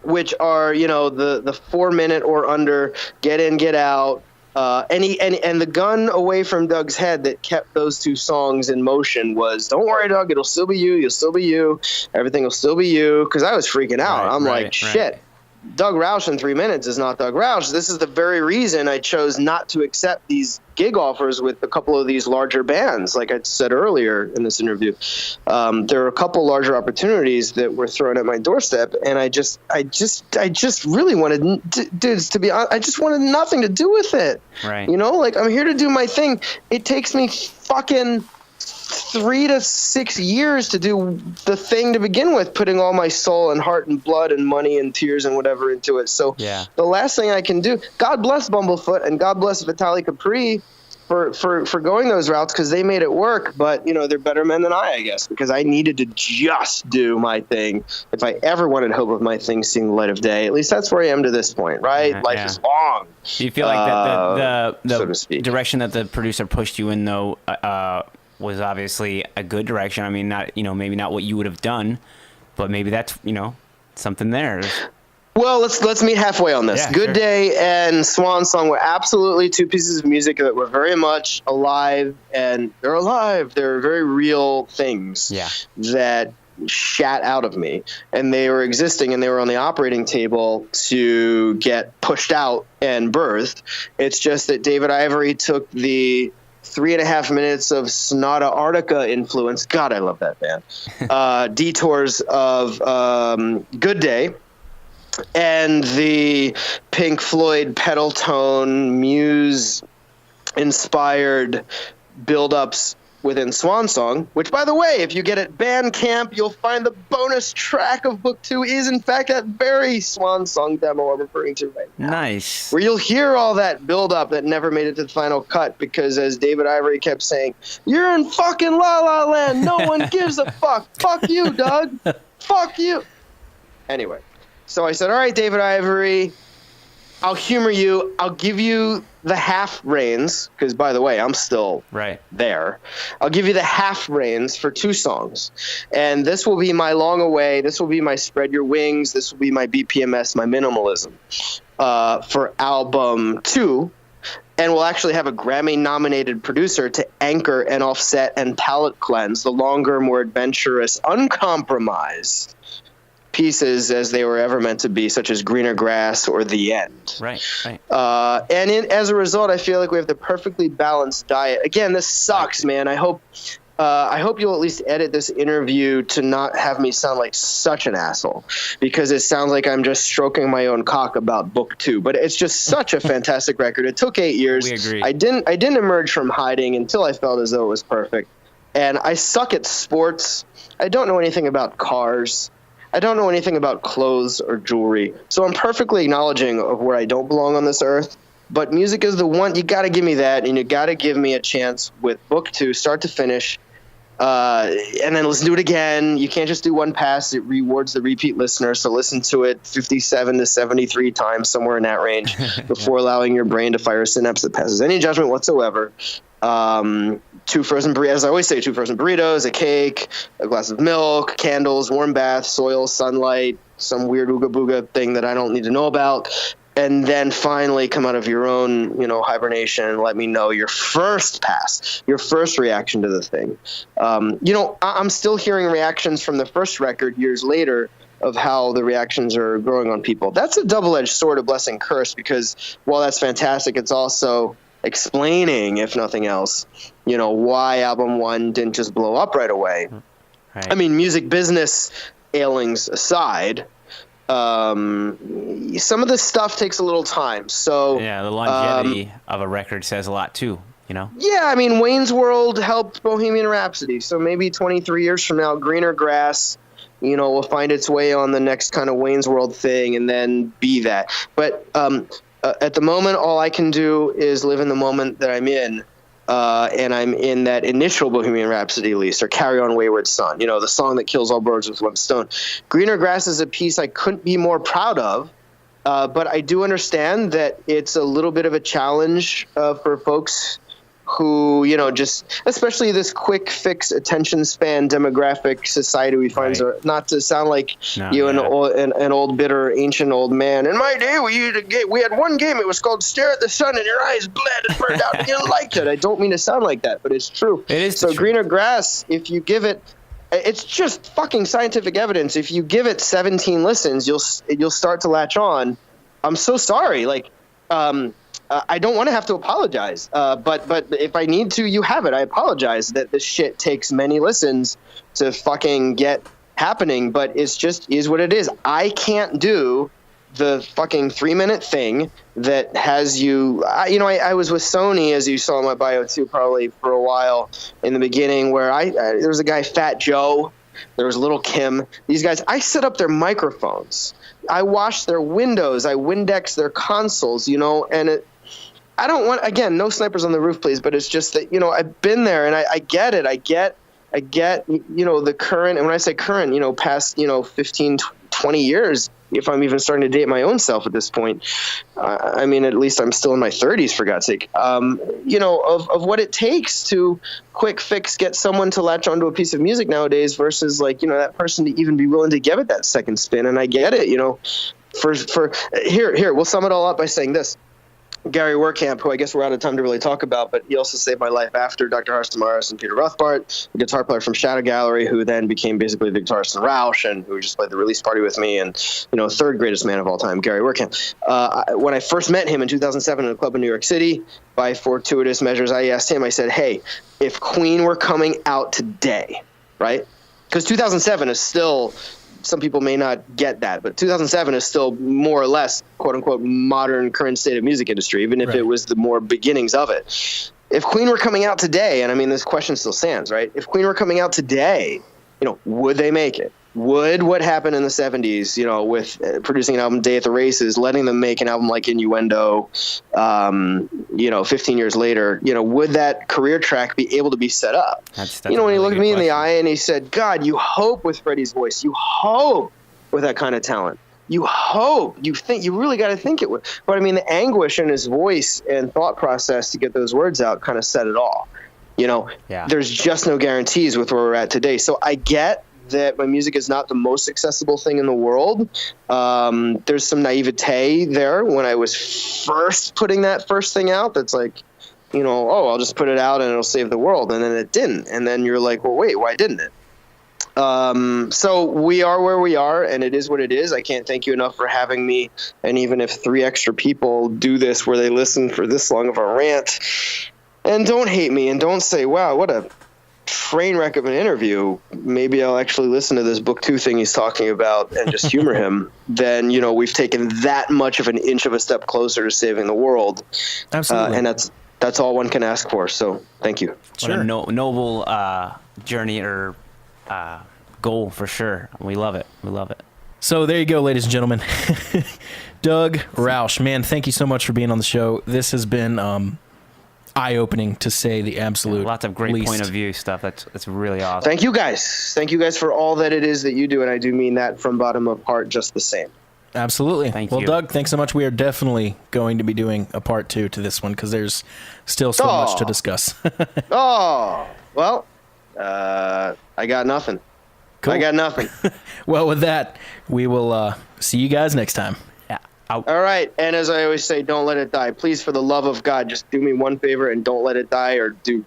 which are, the 4-minute or under, get in, get out. And the gun away from Doug's head that kept those 2 songs in motion was, don't worry, Doug, it'll still be you. You'll still be you. Everything will still be you. Because I was freaking out. I'm like, shit. Doug Rausch in 3 minutes is not Doug Rausch. This is the very reason I chose not to accept these gig offers with a couple of these larger bands. Like I said earlier in this interview, there were a couple larger opportunities that were thrown at my doorstep, and I just really wanted, dudes, to be honest, I just wanted nothing to do with it. Right. I'm here to do my thing. It takes me fucking 3 to 6 years to do the thing to begin with, putting all my soul and heart and blood and money and tears and whatever into it. So the last thing I can do, God bless Bumblefoot and God bless Vitali Capri for going those routes, because they made it work. But they're better men than I guess, because I needed to just do my thing. If I ever wanted hope of my thing seeing the light of day, at least that's where I am to this point, right? Life is long. Do you feel like that the so to speak, direction that the producer pushed you in, though, was obviously a good direction? I mean, not, maybe not what you would have done, but maybe that's, something there. Well, let's meet halfway on this. Yeah, Good sure. Day and Swan Song were absolutely 2 pieces of music that were very much alive, and they're alive. They're very real things that shat out of me, and they were existing, and they were on the operating table to get pushed out and birthed. It's just that David Ivory took the 3.5 minutes of Sonata Arctica influence. God, I love that band. Detours of Good Day and the Pink Floyd pedal tone Muse inspired build-ups within Swan Song, which, by the way, if you get at Bandcamp, you'll find the bonus track of Book 2 is, in fact, that very Swan Song demo I'm referring to right now. Nice. Where you'll hear all that build-up that never made it to the final cut, because, as David Ivory kept saying, you're in fucking La La Land. No one gives a fuck. Fuck you, Doug. Fuck you. Anyway, so I said, all right, David Ivory, I'll humor you. I'll give you the half reins, because, by the way, I'm still there. I'll give you the half reins for 2 songs. And this will be my Long Away. This will be my Spread Your Wings. This will be my BPMS, my Minimalism for album 2. And we'll actually have a Grammy-nominated producer to anchor and offset and palette cleanse the longer, more adventurous, uncompromised pieces as they were ever meant to be, such as Greener Grass or The End. Right. And as a result, I feel like we have the perfectly balanced diet. Again, this sucks, man. I hope you'll at least edit this interview to not have me sound like such an asshole, because it sounds like I'm just stroking my own cock about book 2. But it's just such a fantastic record. It took 8 years. We agree. I didn't emerge from hiding until I felt as though it was perfect. And I suck at sports. I don't know anything about cars. I don't know anything about clothes or jewelry. So I'm perfectly acknowledging of where I don't belong on this earth. But music is the one. You got to give me that, and you got to give me a chance with book 2, start to finish. And then let's do it again. You can't just do one pass. It rewards the repeat listener. So listen to it 57 to 73 times, somewhere in that range, before allowing your brain to fire a synapse that passes any judgment whatsoever. 2 frozen burritos, as I always say, 2 frozen burritos, a cake, a glass of milk, candles, warm bath, soil, sunlight, some weird ooga booga thing that I don't need to know about. And then finally come out of your own, hibernation and let me know your first pass, your first reaction to the thing. I'm still hearing reactions from the first record years later of how the reactions are growing on people. That's a double-edged sword, a blessing curse, because while that's fantastic, it's also explaining, if nothing else, why album 1 didn't just blow up right away. Right. I mean, music business ailings aside, some of this stuff takes a little time. So yeah, the longevity of a record says a lot too, Yeah, I mean, Wayne's World helped Bohemian Rhapsody. So maybe 23 years from now, Greener Grass, will find its way on the next kind of Wayne's World thing and then be that. But at the moment, all I can do is live in the moment that I'm in. And I'm in that initial Bohemian Rhapsody release, or Carry On Wayward Son, the song that kills all birds with one stone. Greener Grass is a piece I couldn't be more proud of, but I do understand that it's a little bit of a challenge for folks who, just especially this quick fix attention span demographic society we find, not to sound like an old bitter ancient old man. In my day, we had one game. It was called Stare at the Sun, and your eyes bled and burned out, and you liked it. I don't mean to sound like that, but it's true. It is so. Greener Grass, if you give it, it's just fucking scientific evidence. If you give it 17 listens, you'll start to latch on. I'm so sorry, I don't want to have to apologize, but if I need to, you have it. I apologize that this shit takes many listens to fucking get happening, but it's just is what it is. I can't do the fucking 3-minute thing that has you. I was with Sony, as you saw in my bio too, probably for a while in the beginning, where there was a guy, Fat Joe. There was Little Kim. These guys, I set up their microphones. I washed their windows. I Windex their consoles. And I don't want, again, no snipers on the roof, please. But it's just that, I've been there and I get it. I get, the current, and when I say current, past, 15, 20 years, if I'm even starting to date my own self at this point. I mean, at least I'm still in my 30s, for God's sake, of what it takes to quick fix, get someone to latch onto a piece of music nowadays versus that person to even be willing to give it that second spin. And I get it, here, we'll sum it all up by saying this. Gary Werkamp, who I guess we're out of time to really talk about, but he also saved my life after Dr. Horst Damaris and Peter Rothbart, the guitar player from Shadow Gallery, who then became basically the guitarist in Rausch and who just played the release party with me, and third greatest man of all time, Gary Werkamp. When I first met him in 2007 in a club in New York City, by fortuitous measures, I asked him, I said, hey, if Queen were coming out today, right? Because 2007 is still, some people may not get that, but 2007 is still more or less, quote unquote, modern current state of music industry, even if it was the more beginnings of it. If Queen were coming out today, and I mean, this question still stands, right? If Queen were coming out today, would they make it? Would what happened in the 70s, with producing an album Day at the Races, letting them make an album like Innuendo, 15 years later, would that career track be able to be set up? That's when he looked me in the eye and he said, God, you hope with Freddie's voice, you hope with that kind of talent. You hope, you think, you really got to think it would. But I mean, the anguish in his voice and thought process to get those words out kind of said it all. There's just no guarantees with where we're at today. So I get that my music is not the most accessible thing in the world. There's some naivete there when I was first putting that first thing out. That's like, I'll just put it out and it'll save the world. And then it didn't. And then you're like, well, wait, why didn't it? So we are where we are, and it is what it is. I can't thank you enough for having me. And even if 3 extra people do this where they listen for this long of a rant, and don't hate me and don't say, wow, what a train wreck of an interview, maybe I'll actually listen to this book 2 thing he's talking about and just humor him, then, we've taken that much of an inch of a step closer to saving the world. Absolutely. And that's all one can ask for. So thank you. Sure. What a noble journey or goal for sure. We love it. We love it. So there you go, ladies and gentlemen. Doug Rausch, man, thank you so much for being on the show. This has been eye-opening, to say the absolute lots of great least. point of view stuff. That's really awesome. Thank you guys for all that it is that you do, and I do mean that from bottom of heart just the same. Absolutely. Thank you. Well, Doug, thanks so much. We are definitely going to be doing a part 2 to this one because there's still so much to discuss. Well, I got nothing. Cool. I got nothing. Well, with that, we will see you guys next time. All right, and as I always say, don't let it die. Please, for the love of God, just do me one favor and don't let it die, or do.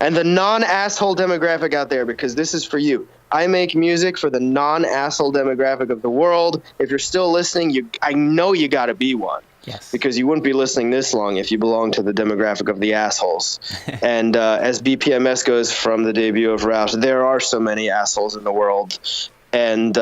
And the non-asshole demographic out there, because this is for you. I make music for the non-asshole demographic of the world. If you're still listening, I know you got to be one. Yes. Because you wouldn't be listening this long if you belong to the demographic of the assholes. And as BPMS goes from the debut of Rausch, there are so many assholes in the world, and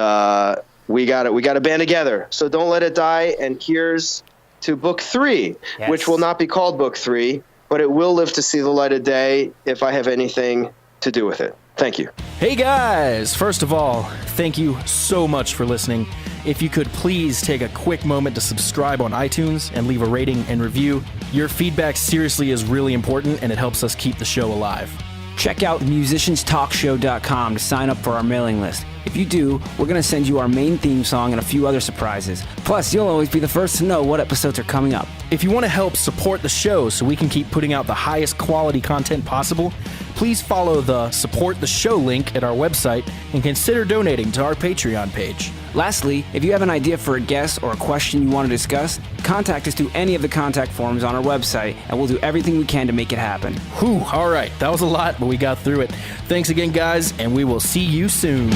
we got to band together. So don't let it die. And here's to book 3, yes. which will not be called book 3, but it will live to see the light of day if I have anything to do with it. Thank you. Hey guys, first of all, thank you so much for listening. If you could please take a quick moment to subscribe on iTunes and leave a rating and review. Your feedback seriously is really important, and it helps us keep the show alive. Check out musicianstalkshow.com to sign up for our mailing list. If you do, we're going to send you our main theme song and a few other surprises. Plus, you'll always be the first to know what episodes are coming up. If you want to help support the show so we can keep putting out the highest quality content possible, please follow the Support the Show link at our website and consider donating to our Patreon page. Lastly, if you have an idea for a guest or a question you want to discuss, contact us through any of the contact forms on our website, and we'll do everything we can to make it happen. Whew, all right. That was a lot, but we got through it. Thanks again, guys, and we will see you soon.